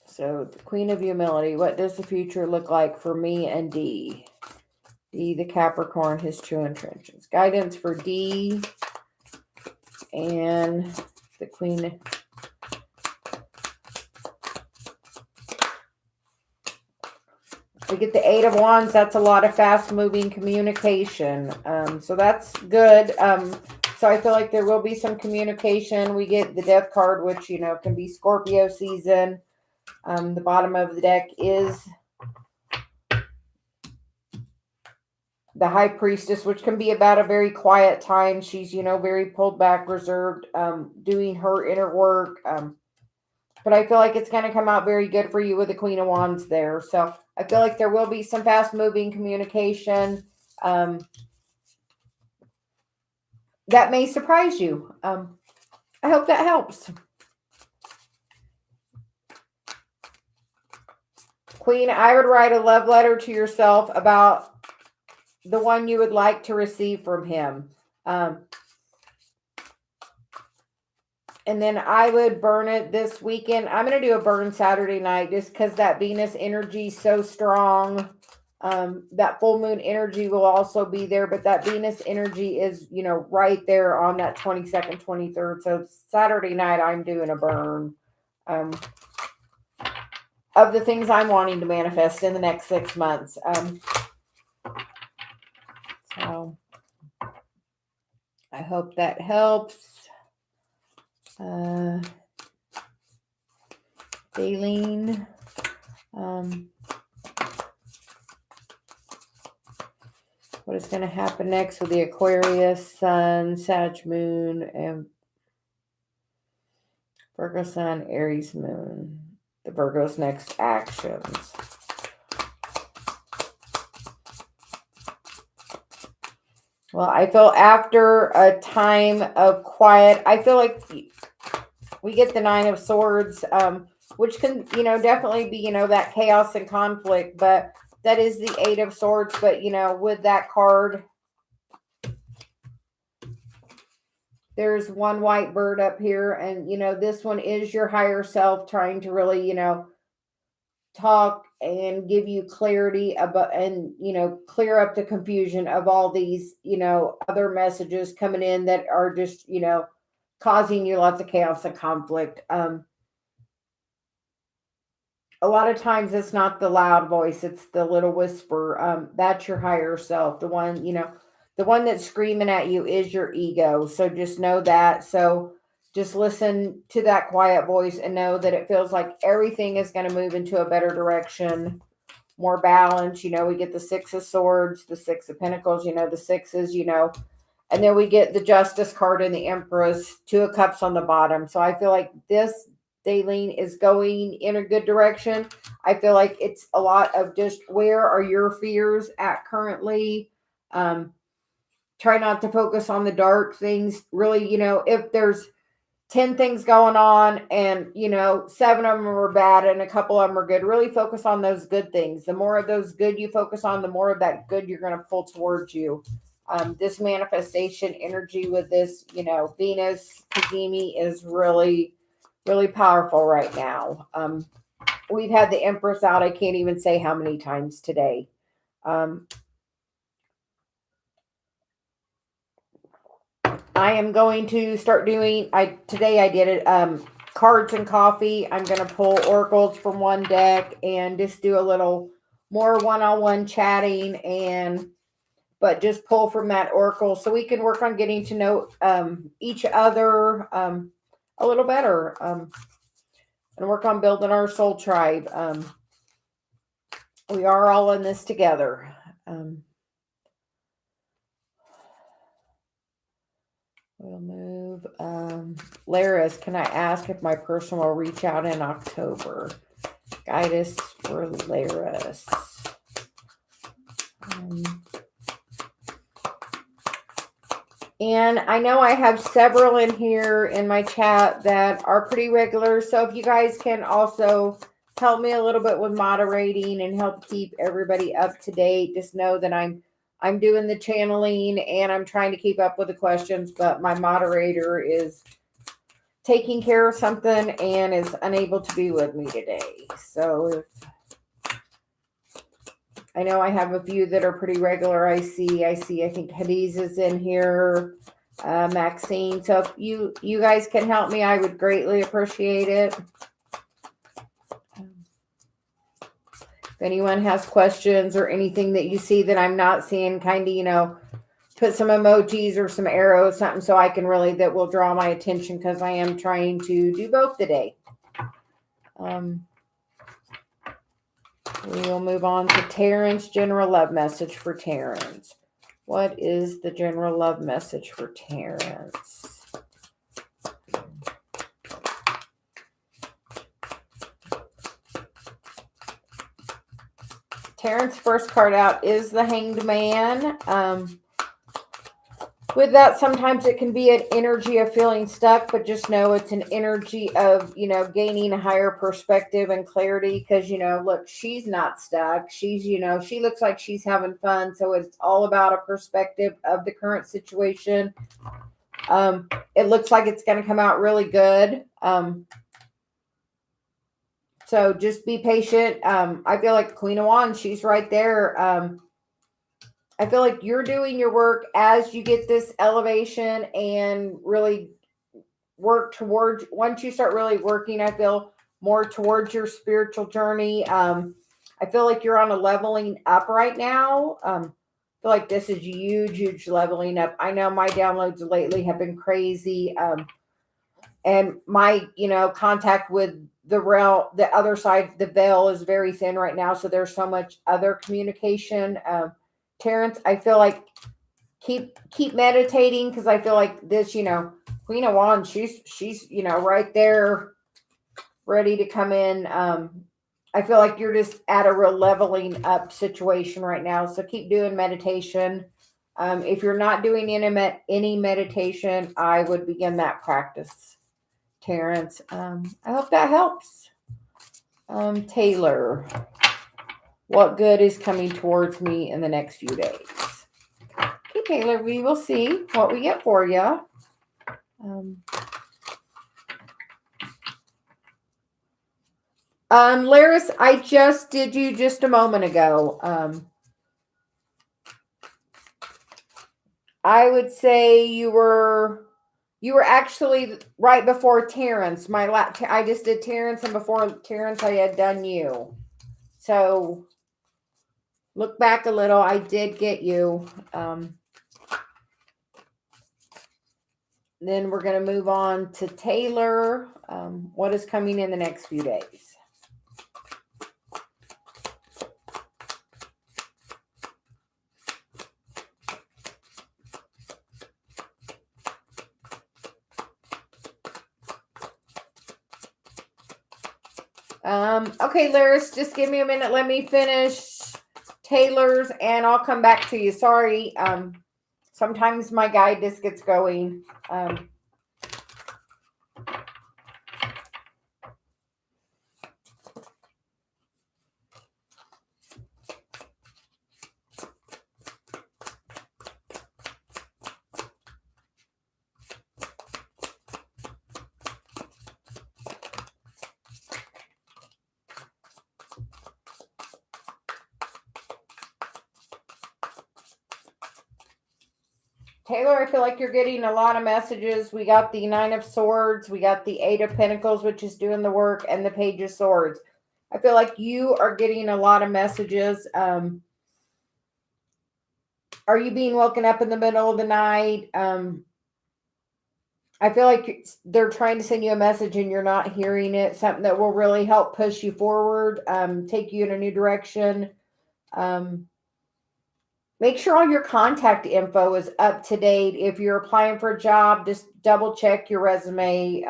Speaker 1: So the Queen of Humility, what does the future look like for me and D? D, the Capricorn, his true intentions. Guidance for D and the Queen. We get the Eight of Wands. That's a lot of fast-moving communication. So that's good. So I feel like there will be some communication. We get the Death card, which, can be Scorpio season. The bottom of the deck is the High Priestess, which can be about a very quiet time. She's, very pulled back, reserved, doing her inner work. but I feel like it's going to come out very good for you with the Queen of Wands there. So I feel like there will be some fast moving communication that may surprise you. I hope that helps. Queen, I would write a love letter to yourself about the one you would like to receive from him. And then I would burn it this weekend. I'm going to do a burn Saturday night just because that Venus energy is so strong. That full moon energy will also be there, but that Venus energy is, right there on that 22nd, 23rd. So Saturday night, I'm doing a burn of the things I'm wanting to manifest in the next 6 months. So I hope that helps. Daleen. What is going to happen next with the Aquarius Sun, Sag Moon, and Virgo Sun, Aries Moon. The Virgo's next actions. Well, I feel after a time of quiet, I feel like we get the Nine of Swords, which can, definitely be, that chaos and conflict, but that is the Eight of Swords. But, with that card, there's one white bird up here, and, this one is your higher self trying to really, talk and give you clarity about, and, clear up the confusion of all these, other messages coming in that are just, causing you lots of chaos and conflict. A lot of times it's not the loud voice, it's the little whisper. That's your higher self. The one, the one that's screaming at you is your ego. So just know that. So just listen to that quiet voice and know that it feels like everything is going to move into a better direction, more balance. We get the Six of Swords, the Six of Pentacles, the sixes, and then we get the Justice card and the Empress, Two of Cups on the bottom. So I feel like this Daleen is going in a good direction. I feel like it's a lot of just where are your fears at currently. Try not to focus on the dark things. Really, if there's 10 things going on and, 7 of them are bad and a couple of them are good, really focus on those good things. The more of those good you focus on, the more of that good you're going to pull towards you. This manifestation energy with this, Venus Kazemi is really, really powerful right now. We've had the Empress out. I can't even say how many times today. I am going to start doing, today I did it, cards and coffee. I'm going to pull oracles from one deck and just do a little more one-on-one chatting, but just pull from that oracle so we can work on getting to know each other a little better and work on building our soul tribe. We are all in this together. We'll move. Laris, can I ask if my person will reach out in October? Guide us for Laris. And I know I have several in here in my chat that are pretty regular. So if you guys can also help me a little bit with moderating and help keep everybody up to date, just know that I'm doing the channeling and I'm trying to keep up with the questions, but my moderator is taking care of something and is unable to be with me today. So I know I have a few that are pretty regular. I think Hadiz is in here, Maxine. So if you guys can help me, I would greatly appreciate it. If anyone has questions or anything that you see that I'm not seeing, kind of, put some emojis or some arrows, something so I can really, that will draw my attention because I am trying to do both today. We will move on to Terrence. General love message for Terrence. What is the general love message for Terrence? Terrence, first card out is the Hanged Man. With that, sometimes it can be an energy of feeling stuck, but just know it's an energy of, gaining a higher perspective and clarity. Because, look, she's not stuck. She's, she looks like she's having fun. So it's all about a perspective of the current situation. It looks like it's going to come out really good. So just be patient. I feel like Queen of Wands, she's right there. I feel like you're doing your work as you get this elevation and really work towards, once you start really working, I feel more towards your spiritual journey. I feel like you're on a leveling up right now. I feel like this is huge leveling up. I know my downloads lately have been crazy. And my, contact with the realm, the other side, the veil is very thin right now. So there's so much other communication. Terrence, I feel like keep meditating, because I feel like this, Queen of Wands, she's right there, ready to come in. I feel like you're just at a real leveling up situation right now. So keep doing meditation. If you're not doing any meditation, I would begin that practice, Terrence. I hope that helps. Taylor, what good is coming towards me in the next few days? Okay, Taylor, we will see what we get for you. Laris, I just did you just a moment ago. I would say you were actually right before Terrence. I just did Terrence, and before Terrence, I had done you. So look back a little. I did get you. Then we're going to move on to Taylor. What is coming in the next few days? Okay, Laris, just give me a minute. Let me finish Taylor's and I'll come back to you. Sorry. Sometimes my guide just gets going. Taylor, I feel like you're getting a lot of messages. We got the 9 of Swords. We got the 8 of Pentacles, which is doing the work, and the Page of Swords. I feel like you are getting a lot of messages. Are you being woken up in the middle of the night? I feel like they're trying to send you a message and you're not hearing it. Something that will really help push you forward, take you in a new direction. Make sure all your contact info is up to date. If you're applying for a job, just double check your resume.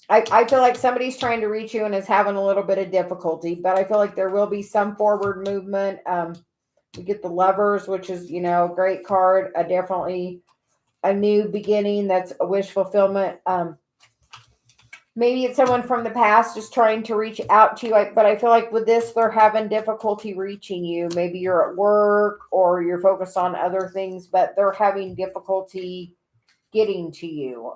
Speaker 1: I feel like somebody's trying to reach you and is having a little bit of difficulty, but I feel like there will be some forward movement. You get the Lovers, which is, a great card. Definitely a new beginning. That's a wish fulfillment. Maybe it's someone from the past just trying to reach out to you. But I feel like with this, they're having difficulty reaching you. Maybe you're at work or you're focused on other things, but they're having difficulty getting to you.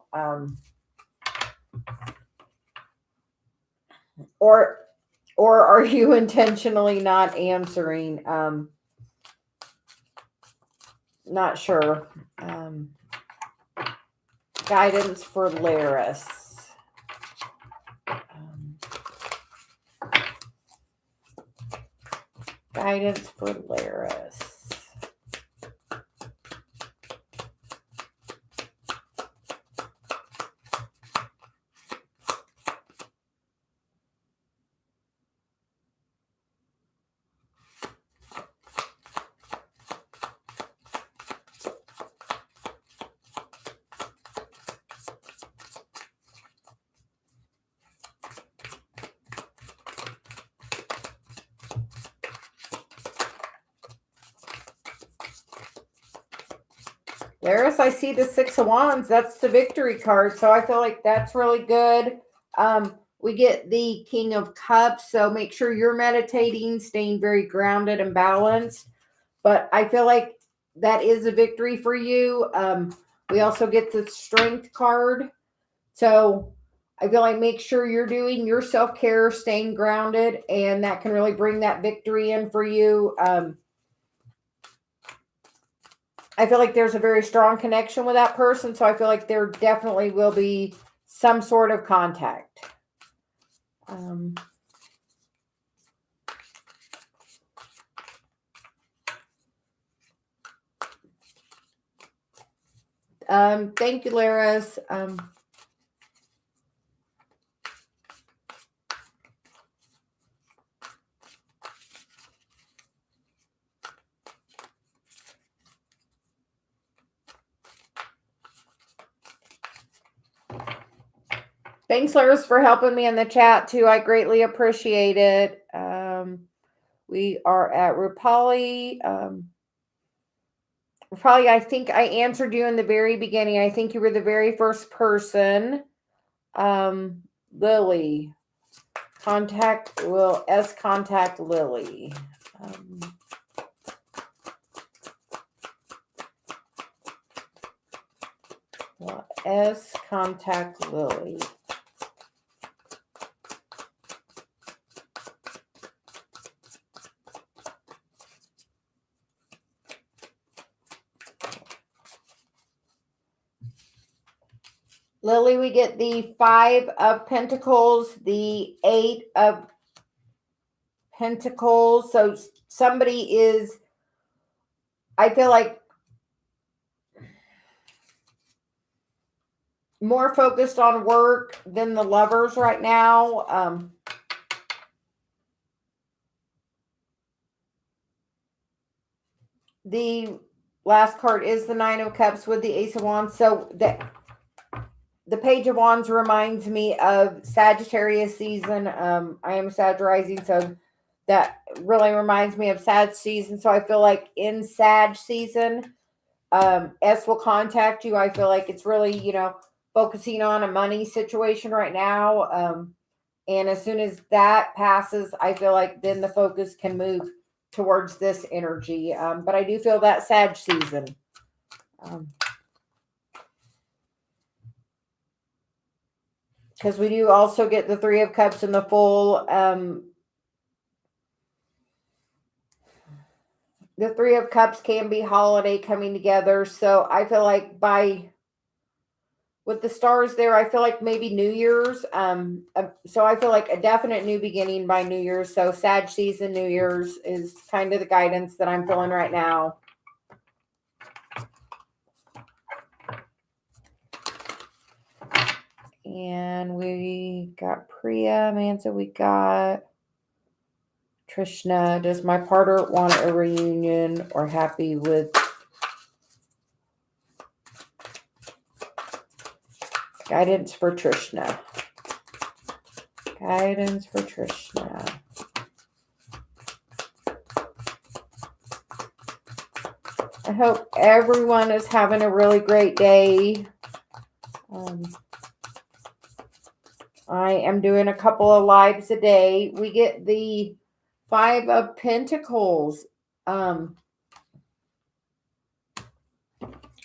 Speaker 1: Or are you intentionally not answering? Not sure. Guidance for Laris. Guidance for Laris. Laris, I see the Six of Wands. That's the victory card. So I feel like that's really good. We get the King of Cups. So make sure you're meditating, staying very grounded and balanced. But I feel like that is a victory for you. We also get the Strength card. So I feel like make sure you're doing your self-care, staying grounded, and that can really bring that victory in for you. I feel like there's a very strong connection with that person. So I feel like there definitely will be some sort of contact. Thank you, Laris. Thanks, Laris, for helping me in the chat too. I greatly appreciate it. We are at Rupali. Rupali, I think I answered you in the very beginning. I think you were the very first person. Lily. Contact Lily. Contact Lily. Lily, we get the Five of Pentacles, the Eight of Pentacles. So somebody is, I feel like, more focused on work than the lovers right now. The last card is the Nine of Cups with the Ace of Wands. So the Page of Wands reminds me of Sagittarius season. I am Sag rising, so that really reminds me of Sag season. So I feel like in Sag season, S will contact you. I feel like it's really, focusing on a money situation right now. And as soon as that passes, I feel like then the focus can move towards this energy. But I do feel that Sag season. Because we do also get the Three of Cups in the full. The Three of Cups can be holiday coming together. So I feel like with the stars there, I feel like maybe New Year's. So I feel like a definite new beginning by New Year's. So Sag season, New Year's is kind of the guidance that I'm feeling right now. And we got Priya, Mansa, we got Trishna. Does my partner want a reunion or happy with guidance for Trishna? Guidance for Trishna. I hope everyone is having a really great day. I am doing a couple of lives a day. We get the Five of Pentacles. And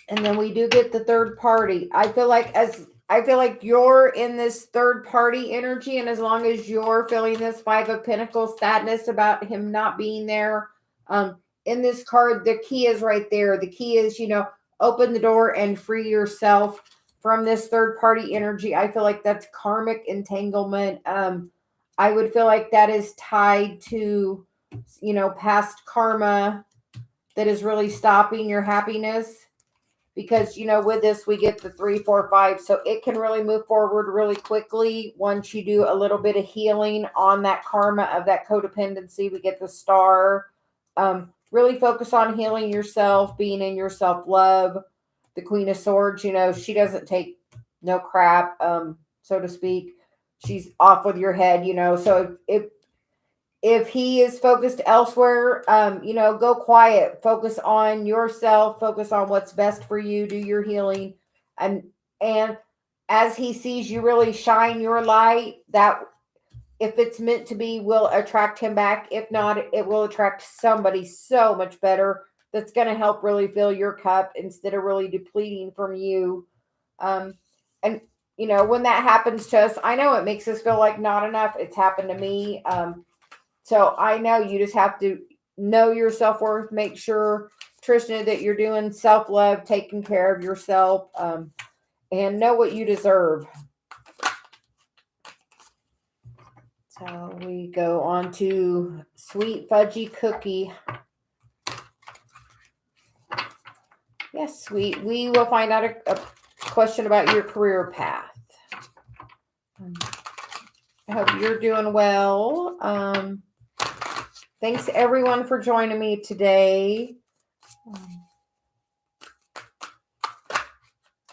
Speaker 1: then we do get the third party. I feel like you're in this third party energy, and as long as you're feeling this Five of Pentacles sadness about him not being there, in this card, the key is right there. The key is, open the door and free yourself from this third party energy. I feel like that's karmic entanglement. I would feel like that is tied to, past karma that is really stopping your happiness. Because, with this, we get the 3, 4, 5. So it can really move forward really quickly once you do a little bit of healing on that karma of that codependency. We get the Star. Really focus on healing yourself, being in your self-love. The Queen of Swords, she doesn't take no crap, so to speak. She's off with your head, So if he is focused elsewhere, go quiet, focus on yourself, focus on what's best for you, do your healing. And as he sees you really shine your light, that if it's meant to be, will attract him back. If not, it will attract somebody so much better that's going to help really fill your cup instead of really depleting from you. And when that happens to us, I know it makes us feel like not enough. It's happened to me. So I know you just have to know your self-worth, make sure, Trishna, that you're doing self-love, taking care of yourself, and know what you deserve. So we go on to Sweet Fudgy Cookie. Yes, sweet. We will find out a question about your career path. I hope you're doing well. Thanks everyone for joining me today.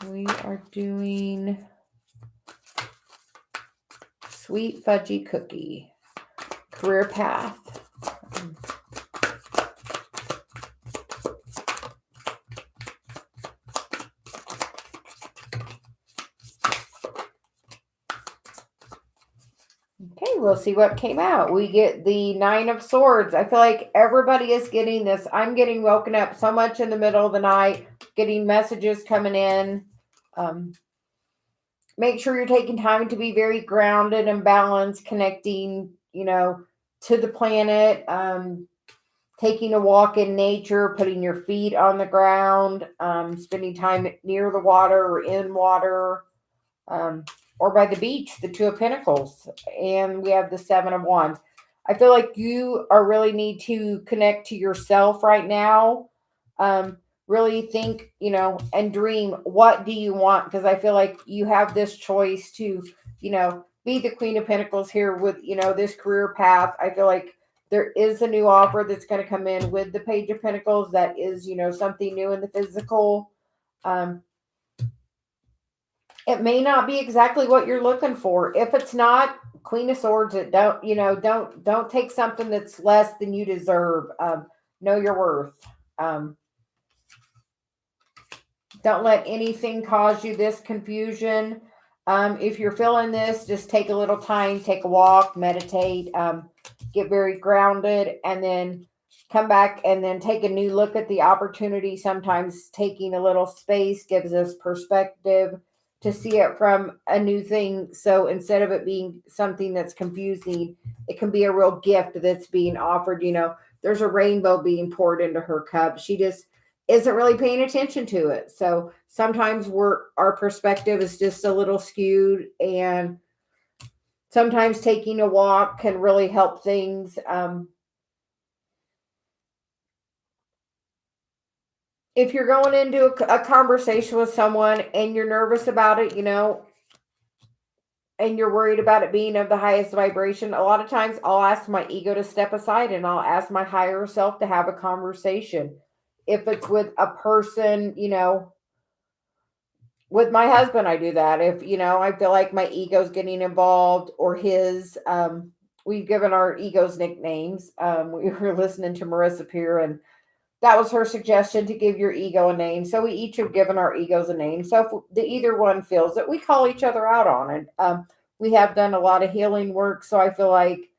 Speaker 1: We are doing Sweet Fudgy Cookie, career path. Okay, we'll see what came out. We get the Nine of Swords. I feel like everybody is getting this. I'm getting woken up so much in the middle of the night, getting messages coming in. Make sure you're taking time to be very grounded and balanced, connecting, to the planet, taking a walk in nature, putting your feet on the ground, spending time near the water or in water, or by the beach, the Two of Pentacles. And we have the Seven of Wands. I feel like you really need to connect to yourself right now. Really think, and dream, what do you want? Because I feel like you have this choice to, be the Queen of Pentacles here with, this career path. I feel like there is a new offer that's going to come in with the Page of Pentacles. That is, something new in the physical. It may not be exactly what you're looking for. If it's not, Queen of Swords, don't take something that's less than you deserve. Know your worth. Don't let anything cause you this confusion. If you're feeling this, just take a little time, take a walk, meditate, get very grounded, and then come back and then take a new look at the opportunity. Sometimes taking a little space gives us perspective to see it from a new thing. So instead of it being something that's confusing, it can be a real gift that's being offered. There's a rainbow being poured into her cup. She just isn't really paying attention to it. So sometimes our perspective is just a little skewed, and sometimes taking a walk can really help things. If you're going into a conversation with someone and you're nervous about it, and you're worried about it being of the highest vibration, a lot of times I'll ask my ego to step aside and I'll ask my higher self to have a conversation. If it's with a person, with my husband, I do that. If, I feel like my ego's getting involved or his, we've given our egos nicknames. We were listening to Marissa Peer, and that was her suggestion, to give your ego a name. So we each have given our egos a name. So if either one feels it, we call each other out on it. We have done a lot of healing work. So I feel like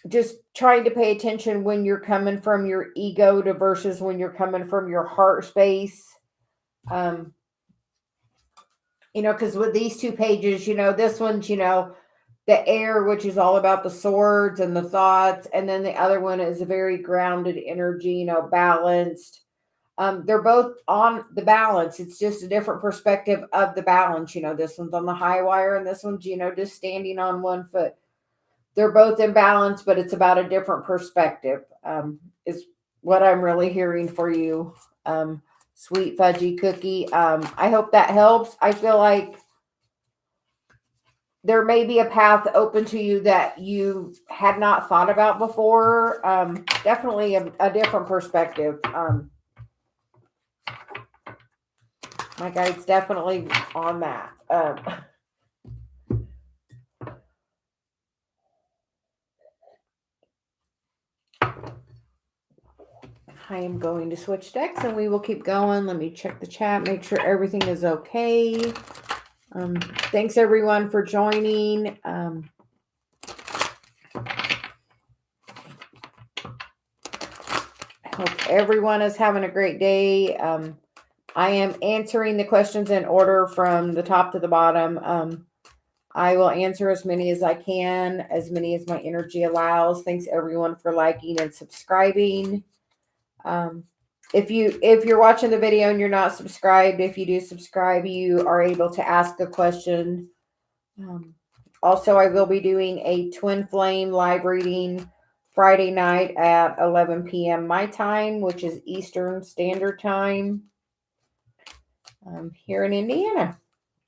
Speaker 1: just trying to pay attention when you're coming from your ego to versus when you're coming from your heart space. Because with these two pages, this one's, the air, which is all about the swords and the thoughts. And then the other one is a very grounded energy, balanced. They're both on the balance. It's just a different perspective of the balance. This one's on the high wire and this one's, just standing on one foot. They're both in balance, but it's about a different perspective, is what I'm really hearing for you. Sweet Fudgy Cookie. I hope that helps. I feel like there may be a path open to you that you had not thought about before. Definitely a different perspective. My guide's definitely on that. I am going to switch decks and we will keep going. Let me check the chat, make sure everything is okay. Thanks everyone for joining. I hope everyone is having a great day. I am answering the questions in order from the top to the bottom. I will answer as many as I can, as many as my energy allows. Thanks everyone for liking and subscribing. If you're watching the video and you're not subscribed, if you do subscribe, you are able to ask a question. Also, I will be doing a twin flame live reading Friday night at 11 p.m. my time, which is Eastern Standard Time, here in Indiana.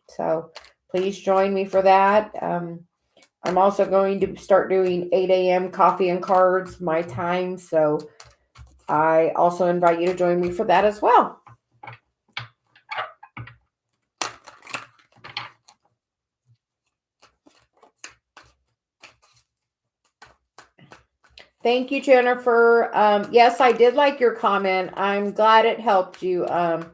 Speaker 1: So please join me for that. I'm also going to start doing 8 a.m. coffee and cards my time. So I also invite you to join me for that as well. Thank you, Jennifer. Yes, I did like your comment. I'm glad it helped you. And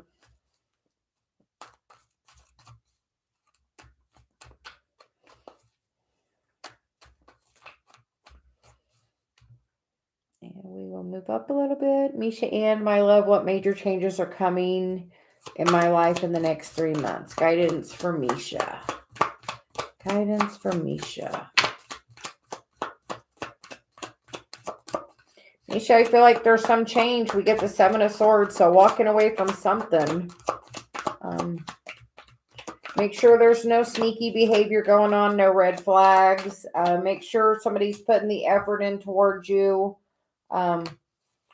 Speaker 1: we will move up a little bit. Misha Ann, my love, what major changes are coming in my life in the next 3 months? Guidance for Misha. Guidance for Misha. Misha, I feel like there's some change. We get the 7 of Swords, so walking away from something. Make sure there's no sneaky behavior going on, no red flags. Make sure somebody's putting the effort in towards you.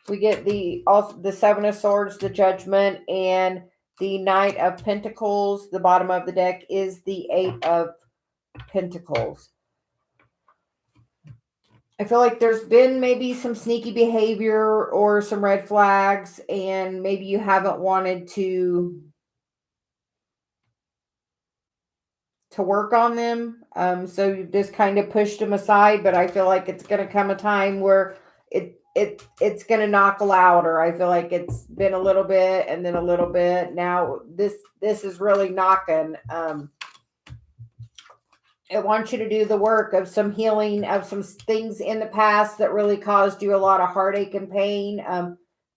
Speaker 1: We get the 7 of Swords, the Judgment, and the Knight of Pentacles. The bottom of the deck is the 8 of Pentacles. I feel like there's been maybe some sneaky behavior or some red flags, and maybe you haven't wanted to work on them. So you've just kind of pushed them aside, but I feel like it's going to come a time where it's going to knock louder. I feel like it's been a little bit and then a little bit. Now this is really knocking. I want you to do the work of some healing of some things in the past that really caused you a lot of heartache and pain,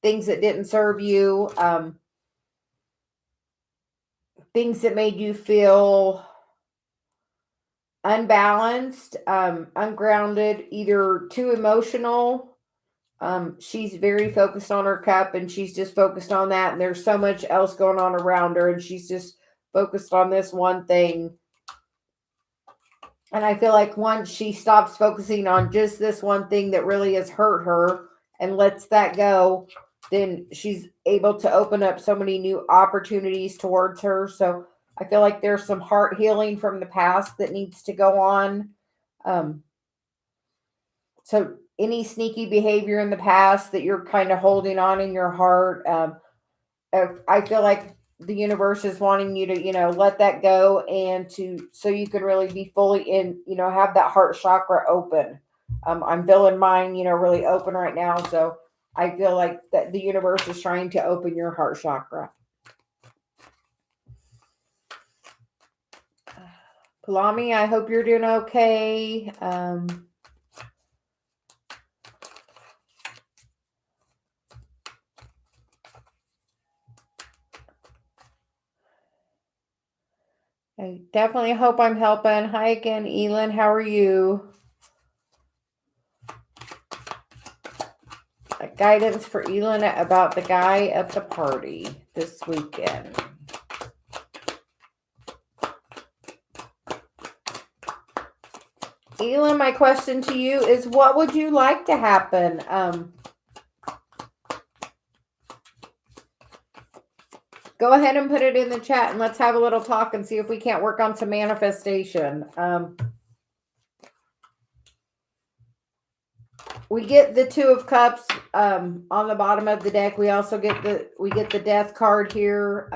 Speaker 1: things that didn't serve you, things that made you feel unbalanced, ungrounded, either too emotional. She's very focused on her cup and she's just focused on that. And there's so much else going on around her and she's just focused on this one thing. And I feel like once she stops focusing on just this one thing that really has hurt her and lets that go, then she's able to open up so many new opportunities towards her. So I feel like there's some heart healing from the past that needs to go on. So any sneaky behavior in the past that you're kind of holding on in your heart, I feel like the universe is wanting you to, let that go and so you can really be fully in, have that heart chakra open. I'm feeling mine, really open right now. So I feel like that the universe is trying to open your heart chakra. Palami, I hope you're doing okay. I definitely hope I'm helping. Hi again, Elin. How are you? Guidance for Elin about the guy at the party this weekend. Elin, my question to you is, what would you like to happen? Go ahead and put it in the chat and let's have a little talk and see if we can't work on some manifestation. We get the 2 of Cups on the bottom of the deck. We also get the Death card here,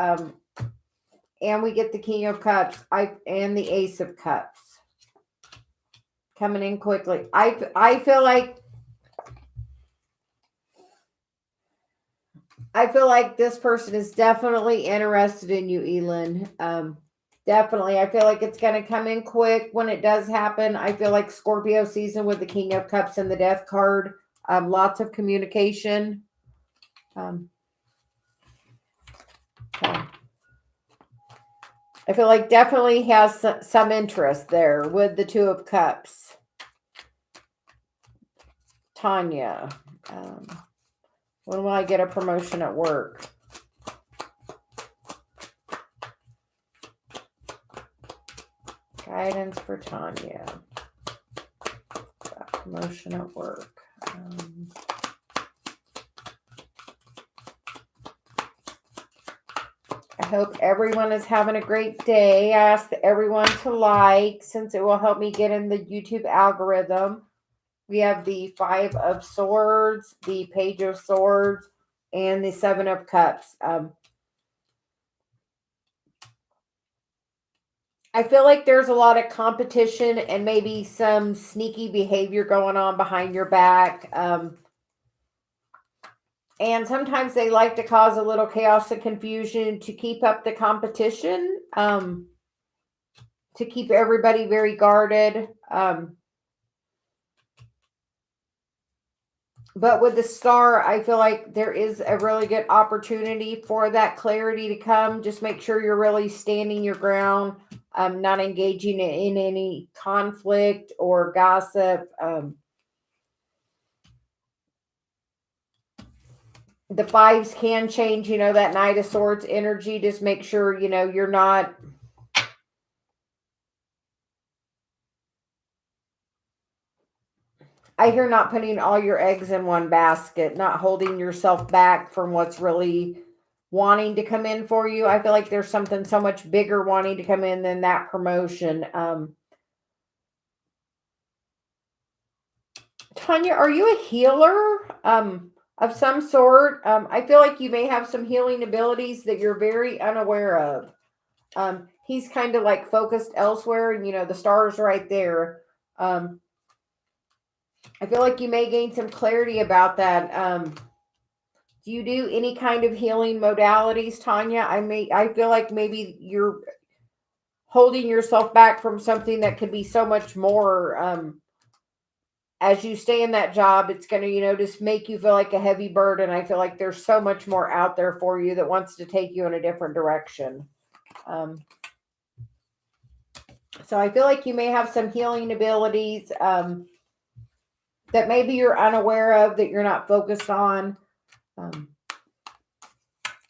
Speaker 1: and we get the King of Cups and the Ace of Cups coming in quickly. I feel like I feel like this person is definitely interested in you, Elin. Definitely. I feel like it's going to come in quick when it does happen. I feel like Scorpio season with the King of Cups and the Death card. Lots of communication. Okay. I feel like definitely has some interest there with the Two of Cups. Tanya. When will I get a promotion at work? Guidance for Tanya. Promotion at work. I hope everyone is having a great day. I ask everyone to like, since it will help me get in the YouTube algorithm. We have the Five of Swords, the Page of Swords, and the Seven of Cups. I feel like there's a lot of competition and maybe some sneaky behavior going on behind your back. And sometimes they like to cause a little chaos and confusion to keep up the competition, to keep everybody very guarded. But with the star, I feel like there is a really good opportunity for that clarity to come. Just make sure you're really standing your ground, not engaging in any conflict or gossip. The fives can change, that Knight of Swords energy. Just make sure, you're not. I hear not putting all your eggs in one basket, not holding yourself back from what's really wanting to come in for you. I feel like there's something so much bigger wanting to come in than that promotion. Tanya, are you a healer of some sort? I feel like you may have some healing abilities that you're very unaware of. He's kind of like focused elsewhere, and the stars right there. I feel like you may gain some clarity about that. Do you do any kind of healing modalities, Tanya? I feel like maybe you're holding yourself back from something that could be so much more. As you stay in that job, it's going to, just make you feel like a heavy burden. I feel like there's so much more out there for you that wants to take you in a different direction. So I feel like you may have some healing abilities that maybe you're unaware of, that you're not focused on.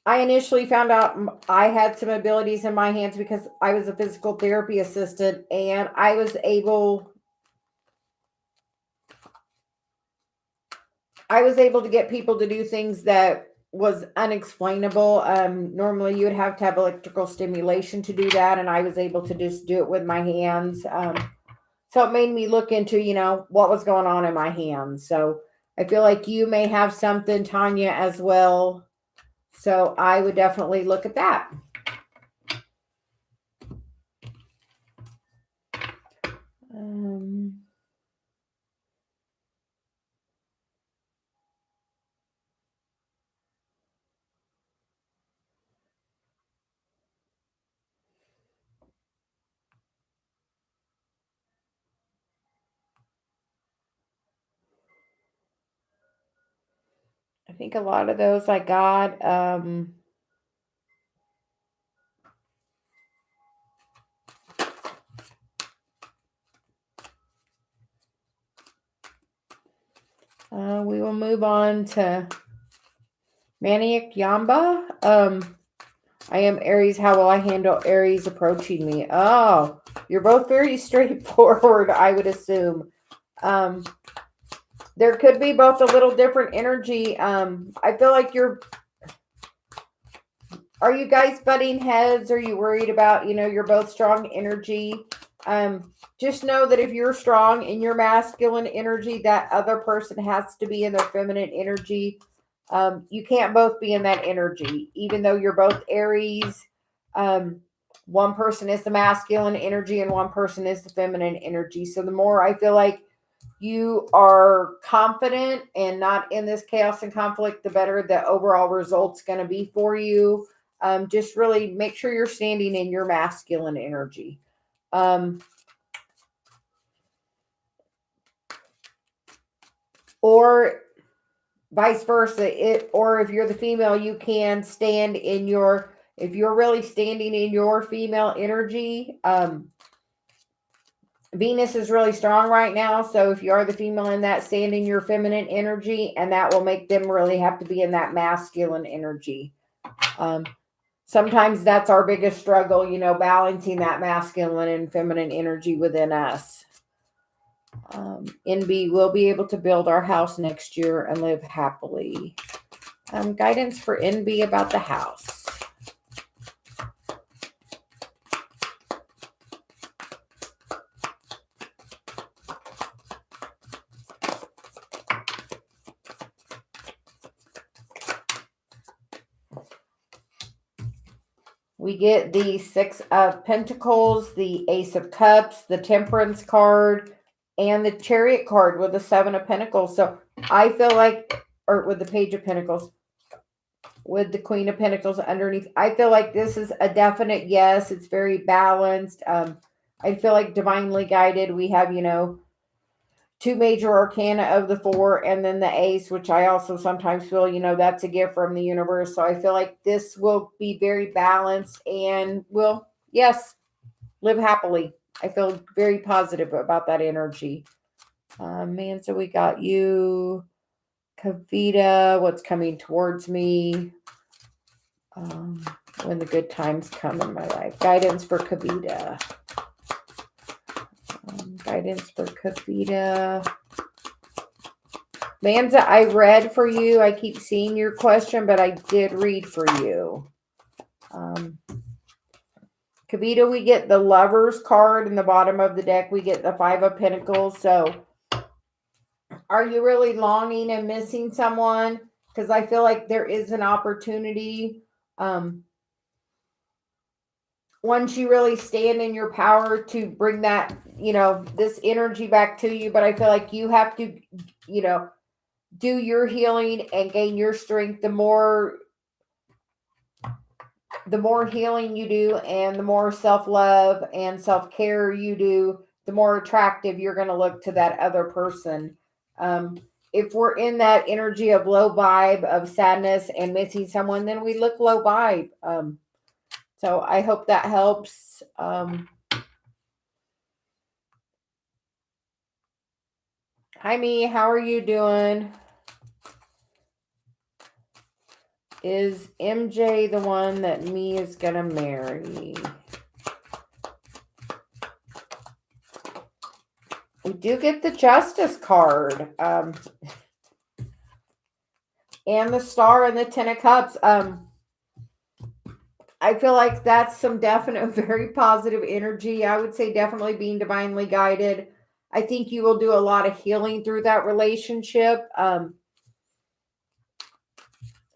Speaker 1: I initially found out I had some abilities in my hands because I was a physical therapy assistant, and I was able to get people to do things that was unexplainable. Normally you would have to have electrical stimulation to do that, and I was able to just do it with my hands. So it made me look into, what was going on in my hands. So I feel like you may have something, Tanya, as well. So I would definitely look at that. I think a lot of those I got. We will move on to Maniac Yamba. I am Aries. How will I handle Aries approaching me? Oh, you're both very straightforward, I would assume. There could be both a little different energy. I feel like are you guys butting heads? Are you worried about, you're both strong energy? Just know that if you're strong in your masculine energy, that other person has to be in their feminine energy. You can't both be in that energy, even though you're both Aries. One person is the masculine energy and one person is the feminine energy. So the more I feel like you are confident and not in this chaos and conflict, the better the overall result's going to be for you. Just really make sure you're standing in your masculine energy. Or vice versa. Or if you're the female, you can stand in your, if you're really standing in your female energy, Venus is really strong right now. So if you are the female in that, stand in your feminine energy, and that will make them really have to be in that masculine energy. Sometimes that's our biggest struggle, balancing that masculine and feminine energy within us. NB will be able to build our house next year and live happily. Guidance for NB about the house. We get the Six of Pentacles, the Ace of Cups, the Temperance card, and the Chariot card with the Seven of Pentacles. So I feel like, or with the Page of Pentacles, with the Queen of Pentacles underneath, I feel like this is a definite yes. It's very balanced. I feel like divinely guided. We have, two major arcana of the four, and then the ace, which I also sometimes feel, that's a gift from the universe. So I feel like this will be very balanced and will, yes, live happily. I feel very positive about that energy. Man, so we got you, Kavita, what's coming towards me, when the good times come in my life. Guidance for Kavita. Guidance for Kavita. Manza, I read for you. I keep seeing your question, but I did read for you. Kavita, we get the Lovers card in the bottom of the deck. We get the Five of Pentacles. So are you really longing and missing someone? Because I feel like there is an opportunity. Once you really stand in your power to bring that, this energy back to you. But I feel like you have to, do your healing and gain your strength. The more healing you do and the more self-love and self-care you do, the more attractive you're going to look to that other person. If we're in that energy of low vibe, of sadness and missing someone, then we look low vibe. So I hope that helps. Hi, Me. How are you doing? Is MJ the one that Me is going to marry? We do get the Justice card. And the Star and the Ten of Cups. I feel like that's some definite, very positive energy. I would say definitely being divinely guided. I think you will do a lot of healing through that relationship.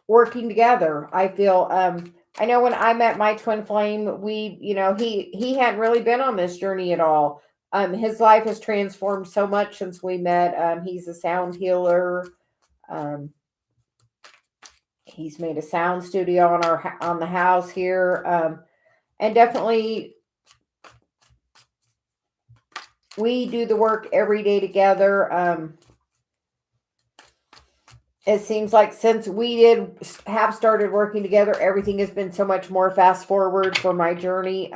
Speaker 1: Working together, I feel. I know when I met my twin flame, we, he hadn't really been on this journey at all. His life has transformed so much since we met. He's a sound healer. He's made a sound studio on the house here. And definitely we do the work every day together. It seems like since we have started working together, everything has been so much more fast forward for my journey.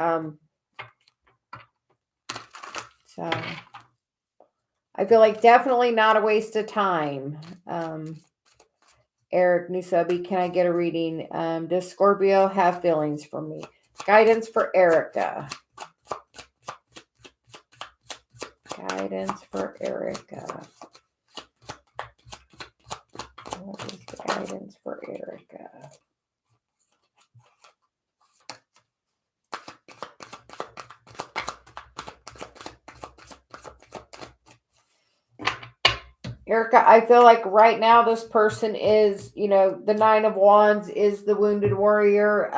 Speaker 1: So I feel like definitely not a waste of time. Eric Nusabi, can I get a reading? Does Scorpio have feelings for me? Guidance for Erica. Guidance for Erica. What is the guidance for Erica? Erica, I feel like right now this person is, the Nine of Wands is the wounded warrior.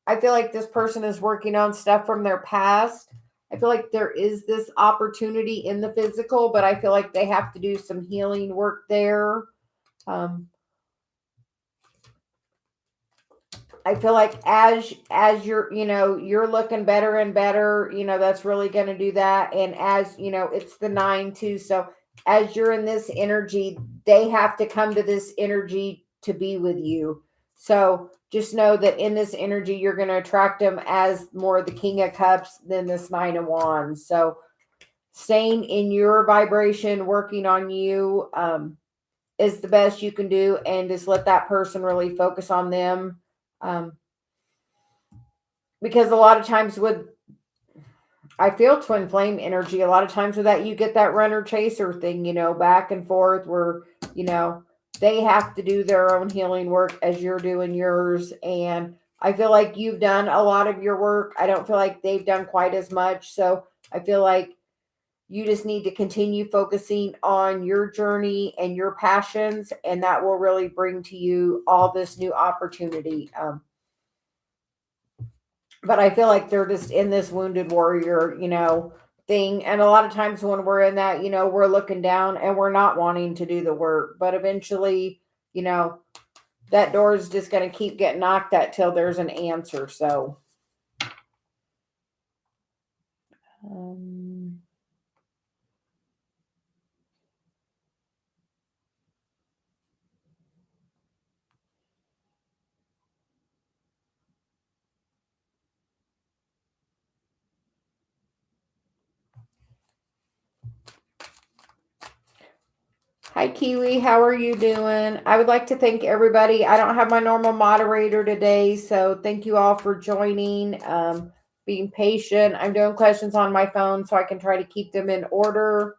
Speaker 1: I feel like this person is working on stuff from their past. I feel like there is this opportunity in the physical, but I feel like they have to do some healing work there. Um, I feel like as you're, you're looking better and better, that's really going to do that. And as, it's the 9 too. So as you're in this energy, they have to come to this energy to be with you. So just know that in this energy, you're going to attract them as more the King of Cups than this 9 of Wands. So staying in your vibration, working on you, is the best you can do, and just let that person really focus on them. Because a lot of times I feel twin flame energy. A lot of times with that, you get that runner chaser thing, back and forth where, you know, they have to do their own healing work as you're doing yours. And I feel like you've done a lot of your work. I don't feel like they've done quite as much. So I feel like you just need to continue focusing on your journey and your passions, and that will really bring to you all this new opportunity. But I feel like they're just in this wounded warrior, thing. And a lot of times when we're in that, we're looking down and we're not wanting to do the work. But eventually, you know, that door is just going to keep getting knocked at till there's an answer. So, um, hi, Kiwi. How are you doing? I would like to thank everybody. I don't have my normal moderator today, so thank you all for joining, being patient. I'm doing questions on my phone so I can try to keep them in order.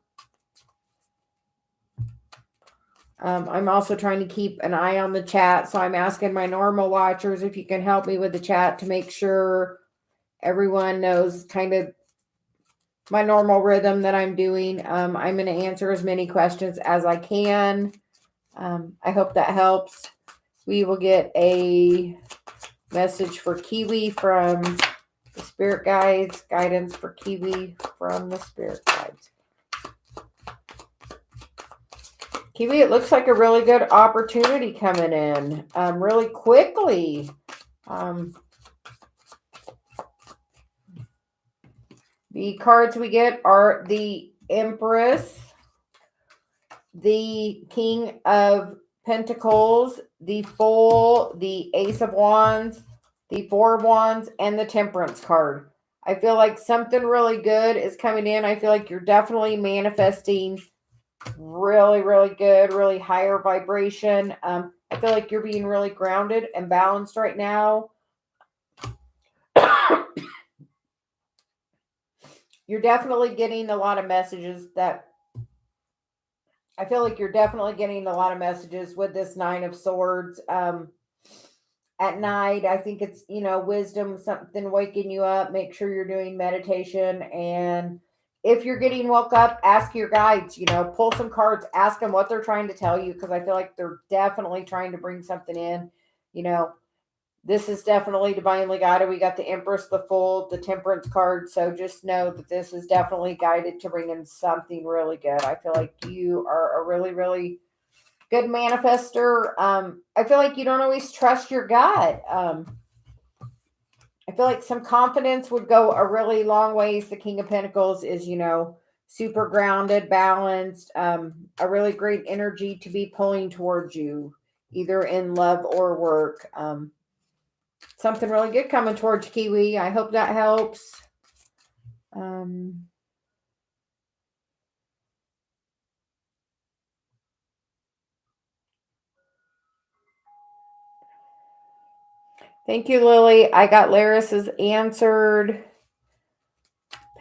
Speaker 1: I'm also trying to keep an eye on the chat, so I'm asking my normal watchers if you can help me with the chat to make sure everyone knows kind of my normal rhythm that I'm doing. I'm going to answer as many questions as I can. I hope that helps. We will get a message for Kiwi from the Spirit Guides, guidance for Kiwi from the Spirit Guides. Kiwi, it looks like a really good opportunity coming in really quickly. The cards we get are the Empress, the King of Pentacles, the Fool, the Ace of Wands, the Four of Wands, and the Temperance card. I feel like something really good is coming in. I feel like you're definitely manifesting really, really good, really higher vibration. I feel like you're being really grounded and balanced right now. You're definitely getting a lot of messages that I feel like you're definitely getting a lot of messages with this Nine of Swords. At night, I think it's, wisdom, something waking you up. Make sure you're doing meditation. And if you're getting woke up, ask your guides, pull some cards, ask them what they're trying to tell you. Cause I feel like they're definitely trying to bring something in, this is definitely divinely guided. We got the Empress, the Fool, the Temperance card. So just know that this is definitely guided to bring in something really good. I feel like you are a really, really good manifester. I feel like you don't always trust your gut. I feel like some confidence would go a really long ways. The King of Pentacles is, super grounded, balanced, a really great energy to be pulling towards you, either in love or work. Something really good coming towards Kiwi. I hope that helps. Thank you, Lily. I got Laris's answered.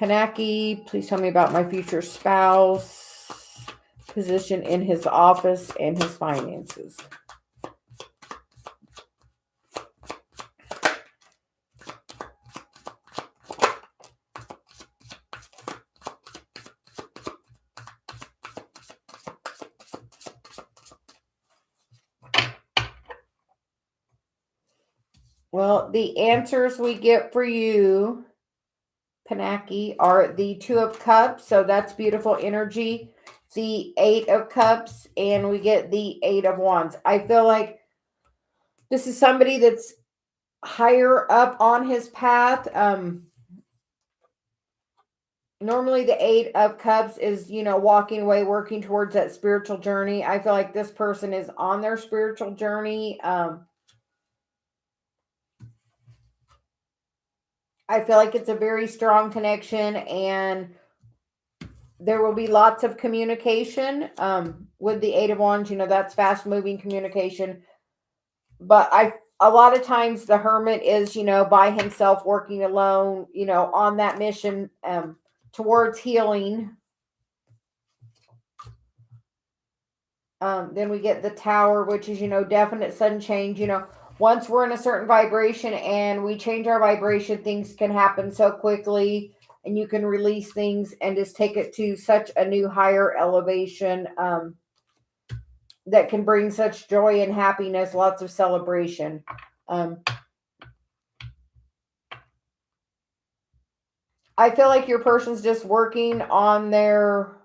Speaker 1: Panaki, please tell me about my future spouse, position in his office, and his finances. Well, the answers we get for you Panaki are the Two of Cups, so that's beautiful energy. The Eight of Cups, and we get the Eight of Wands. I feel like this is somebody that's higher up on his path. Normally the Eight of Cups is, walking away, working towards that spiritual journey. I feel like this person is on their spiritual journey. I feel like it's a very strong connection, and there will be lots of communication with the Eight of Wands. That's fast moving communication. But a lot of times the Hermit is, by himself, working alone, on that mission towards healing. Then we get the Tower, which is, definite sudden change. Once we're in a certain vibration and we change our vibration, things can happen so quickly, and you can release things and just take it to such a new higher elevation that can bring such joy and happiness, lots of celebration. I feel like your person's just working on their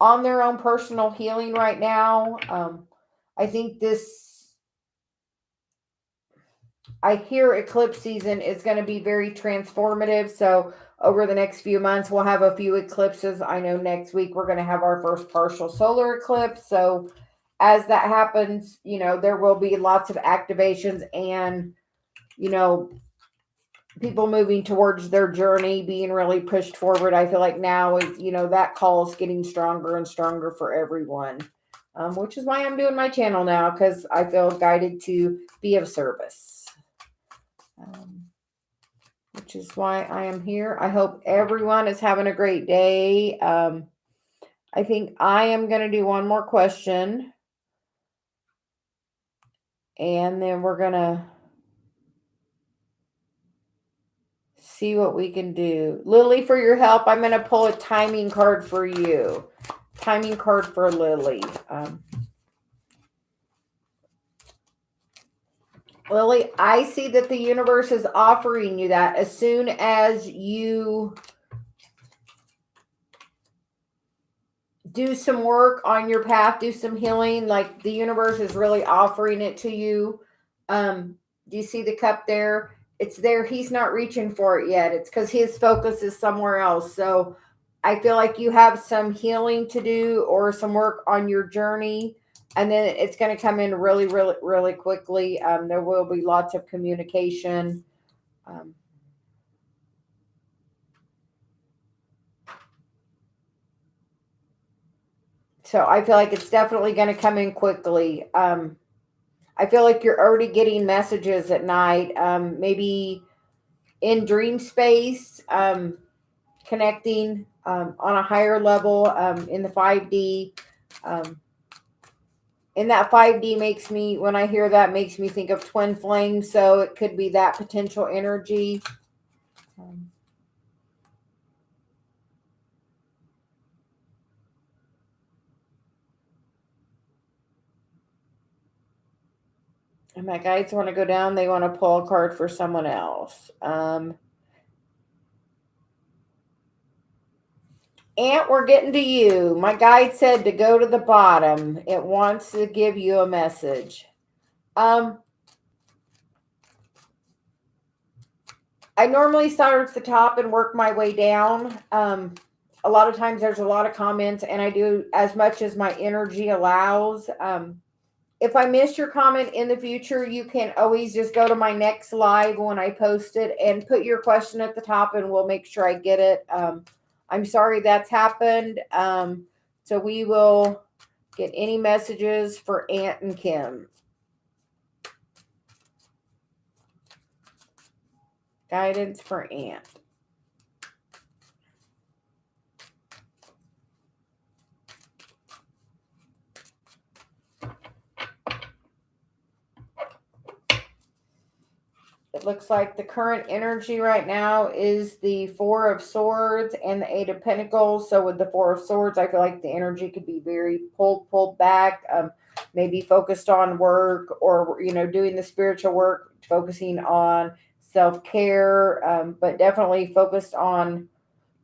Speaker 1: own personal healing right now. I think I hear eclipse season is going to be very transformative. So over the next few months, we'll have a few eclipses. I know next week we're going to have our first partial solar eclipse. So as that happens, there will be lots of activations and, people moving towards their journey, being really pushed forward. I feel like now is, that call is getting stronger and stronger for everyone, which is why I'm doing my channel now, because I feel guided to be of service, which is why I am here. I hope everyone is having a great day. I think I am going to do one more question, and then we're going to see what we can do. Lily, for your help, I'm going to pull a timing card for you. Timing card for Lily. Lily, I see that the universe is offering you that as soon as you do some work on your path, do some healing, like the universe is really offering it to you. Do you see the cup there? It's there. He's not reaching for it yet. It's because his focus is somewhere else. So I feel like you have some healing to do or some work on your journey, and then it's going to come in really, really, really quickly. There will be lots of communication. So I feel like it's definitely going to come in quickly. I feel like you're already getting messages at night, maybe in dream space, connecting on a higher level in the 5D. And that 5D makes me, when I hear that, makes me think of twin flames. So it could be that potential energy. And my guides want to go down. They want to pull a card for someone else. Aunt, we're getting to you. My guide said to go to the bottom. It wants to give you a message. I normally start at the top and work my way down. A lot of times there's a lot of comments, and I do as much as my energy allows. If I missed your comment in the future, you can always just go to my next live when I post it and put your question at the top, and we'll make sure I get it. I'm sorry that's happened. So we will get any messages for Aunt and Kim. Guidance for Aunt. It looks like the current energy right now is the Four of Swords and the Eight of Pentacles. So with the Four of Swords, I feel like the energy could be very pulled back, maybe focused on work or, doing the spiritual work, focusing on self-care, but definitely focused on,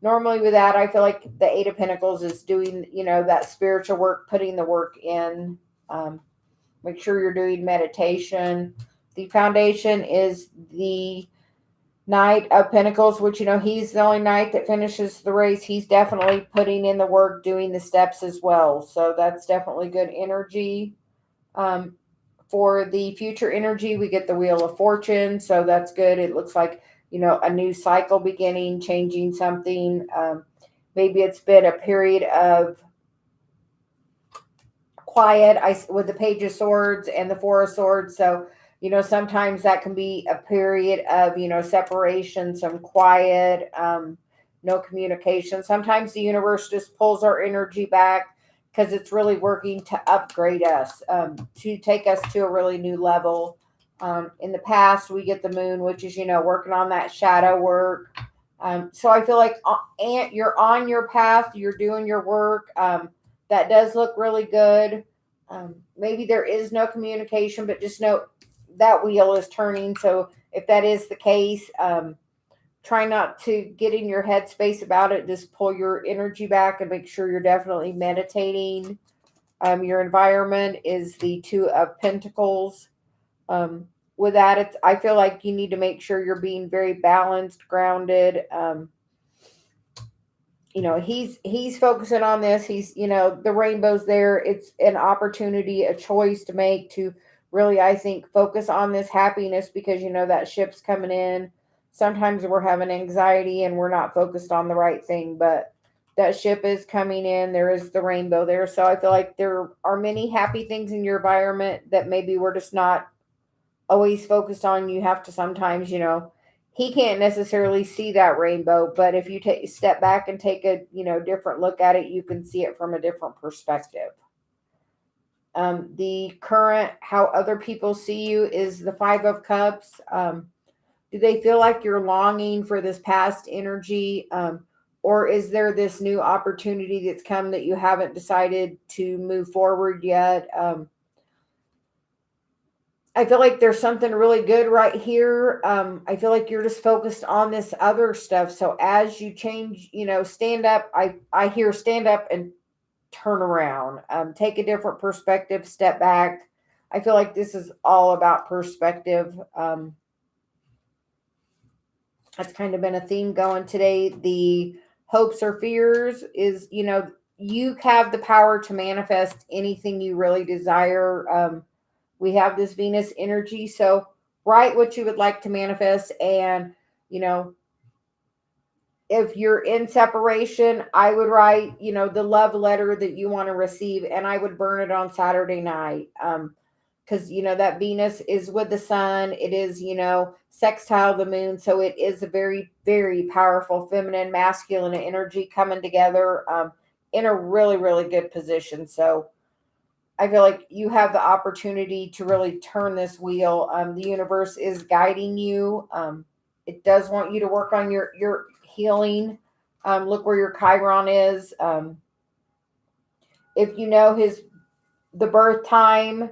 Speaker 1: normally with that, I feel like the Eight of Pentacles is doing, that spiritual work, putting the work in. Um, make sure you're doing meditation. The foundation is the Knight of Pentacles, which, he's the only knight that finishes the race. He's definitely putting in the work, doing the steps as well. So that's definitely good energy. Um, for the future energy, we get the Wheel of Fortune. So that's good. It looks like, a new cycle beginning, changing something. Maybe it's been a period of quiet, with the Page of Swords and the Four of Swords. So, sometimes that can be a period of, separation, some quiet, no communication. Sometimes the universe just pulls our energy back because it's really working to upgrade us, to take us to a really new level. In the past, we get the moon, which is, working on that shadow work. So I feel like you're on your path, you're doing your work. That does look really good. Maybe there is no communication, but just know that wheel is turning. So if that is the case, try not to get in your headspace about it. Just pull your energy back and make sure you're definitely meditating. Your environment is the Two of Pentacles. With that, I feel like you need to make sure you're being very balanced, grounded. He's focusing on this. He's, the rainbow's there. It's an opportunity, a choice to make, to really, I think, focus on this happiness, because that ship's coming in. Sometimes we're having anxiety and we're not focused on the right thing, but that ship is coming in. There is the rainbow there. So I feel like there are many happy things in your environment that maybe we're just not always focused on. You have to sometimes, he can't necessarily see that rainbow, but if you take step back and take a, different look at it, you can see it from a different perspective. The current, how other people see you, is the Five of Cups. Do they feel like you're longing for this past energy? Or is there this new opportunity that's come that you haven't decided to move forward yet? I feel like there's something really good right here. I feel like you're just focused on this other stuff. So as you change, stand up. I hear stand up and turn around. Take a different perspective. Step back. I feel like this is all about perspective. That's kind of been a theme going today. The hopes or fears is, you have the power to manifest anything you really desire. We have this Venus energy. So write what you would like to manifest. And, if you're in separation, I would write, the love letter that you want to receive, and I would burn it on Saturday night. Because, that Venus is with the sun. It is, sextile the moon. So it is a very, very powerful feminine, masculine energy coming together in a really, really good position. So I feel like you have the opportunity to really turn this wheel. The universe is guiding you. It does want you to work on your healing. Look where your Chiron is. If you know the birth time,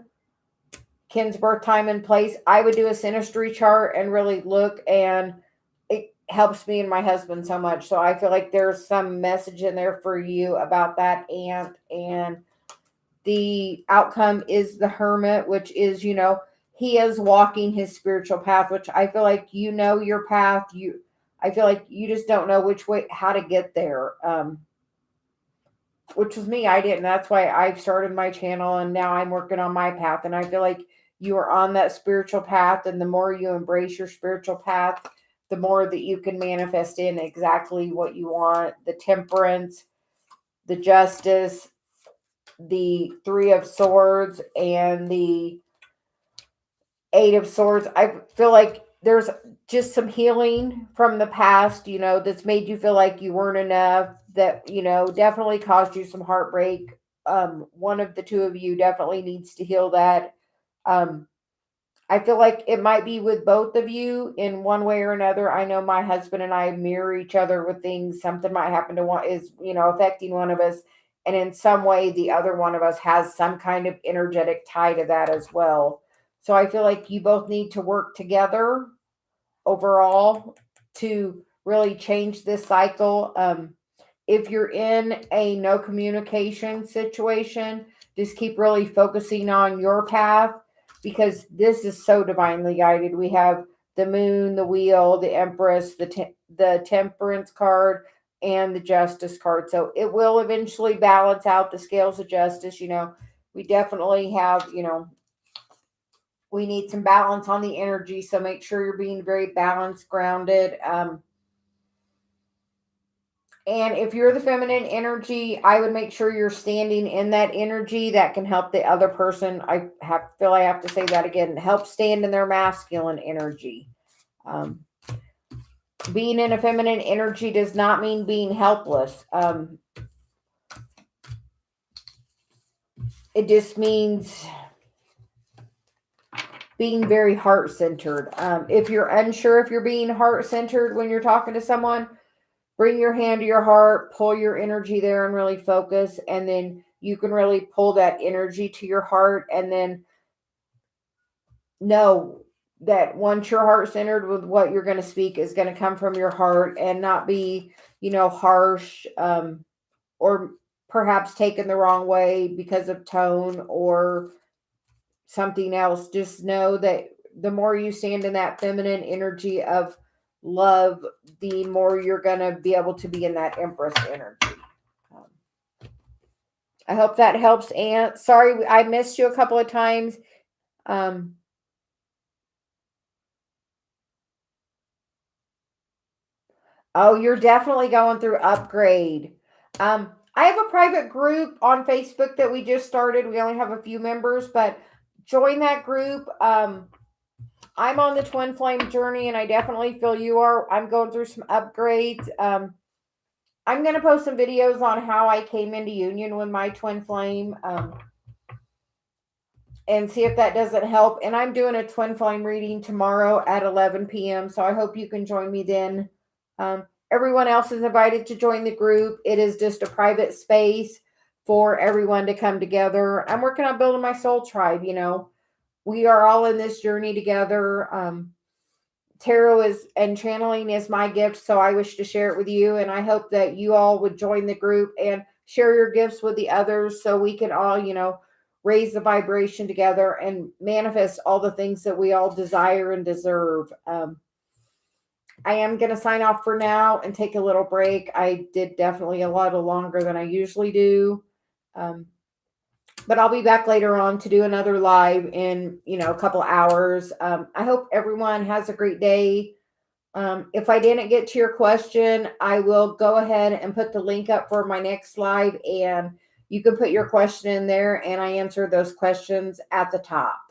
Speaker 1: Ken's birth time in place, I would do a synastry chart and really look, and it helps me and my husband so much. So I feel like there's some message in there for you about that ant. And the outcome is the Hermit, which is, he is walking his spiritual path, which I feel like your path. I feel like you just don't know which way, how to get there. Which was me. I didn't. That's why I've started my channel, and now I'm working on my path. And I feel like you are on that spiritual path, and the more you embrace your spiritual path, the more that you can manifest in exactly what you want. The Temperance, the Justice, the Three of Swords, and the Eight of Swords. I feel like there's just some healing from the past, that's made you feel like you weren't enough, that, definitely caused you some heartbreak. One of the two of you definitely needs to heal that. I feel like it might be with both of you in one way or another. I know my husband and I mirror each other with things. Something might happen to one is, affecting one of us. And in some way, the other one of us has some kind of energetic tie to that as well. So I feel like you both need to work together, overall to really change this cycle. If you're in a no communication situation, just keep really focusing on your path, because this is so divinely guided. We have the moon, the wheel, the empress, the temperance card, and the justice card. So it will eventually balance out the scales of justice. We definitely have, we need some balance on the energy. So make sure you're being very balanced, grounded. And if you're the feminine energy, I would make sure you're standing in that energy that can help the other person. Feel I have to say that again. Help stand in their masculine energy. Being in a feminine energy does not mean being helpless. It just means being very heart-centered. If you're unsure if you're being heart-centered when you're talking to someone, bring your hand to your heart, pull your energy there and really focus. And then you can really pull that energy to your heart, and then know that once you're heart centered, with what you're going to speak is going to come from your heart and not be, harsh, or perhaps taken the wrong way because of tone or something else. Just know that the more you stand in that feminine energy of love, the more you're going to be able to be in that Empress energy. I hope that helps, Aunt. Sorry, I missed you a couple of times. Oh, you're definitely going through upgrade. I have a private group on Facebook that we just started. We only have a few members, but join that group. I'm on the twin flame journey, and I definitely feel you are. I'm going through some upgrades. I'm going to post some videos on how I came into union with my twin flame, and see if that doesn't help. And I'm doing a twin flame reading tomorrow at 11 p.m., so I hope you can join me then. Everyone else is invited to join the group. It is just a private space for everyone to come together. I'm working on building my soul tribe. We are all in this journey together. Tarot and channeling is my gift, so I wish to share it with you. And I hope that you all would join the group and share your gifts with the others, so we can all, raise the vibration together and manifest all the things that we all desire and deserve. I am going to sign off for now and take a little break. I did definitely a lot longer than I usually do. But I'll be back later on to do another live in, a couple hours. I hope everyone has a great day. If I didn't get to your question, I will go ahead and put the link up for my next live, and you can put your question in there, and I answer those questions at the top.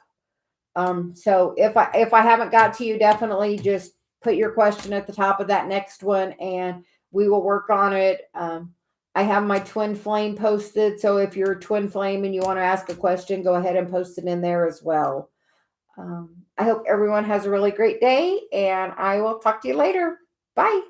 Speaker 1: So if I haven't got to you, definitely just put your question at the top of that next one, and we will work on it. I have my twin flame posted, so if you're a twin flame and you want to ask a question, go ahead and post it in there as well. I hope everyone has a really great day, and I will talk to you later. Bye.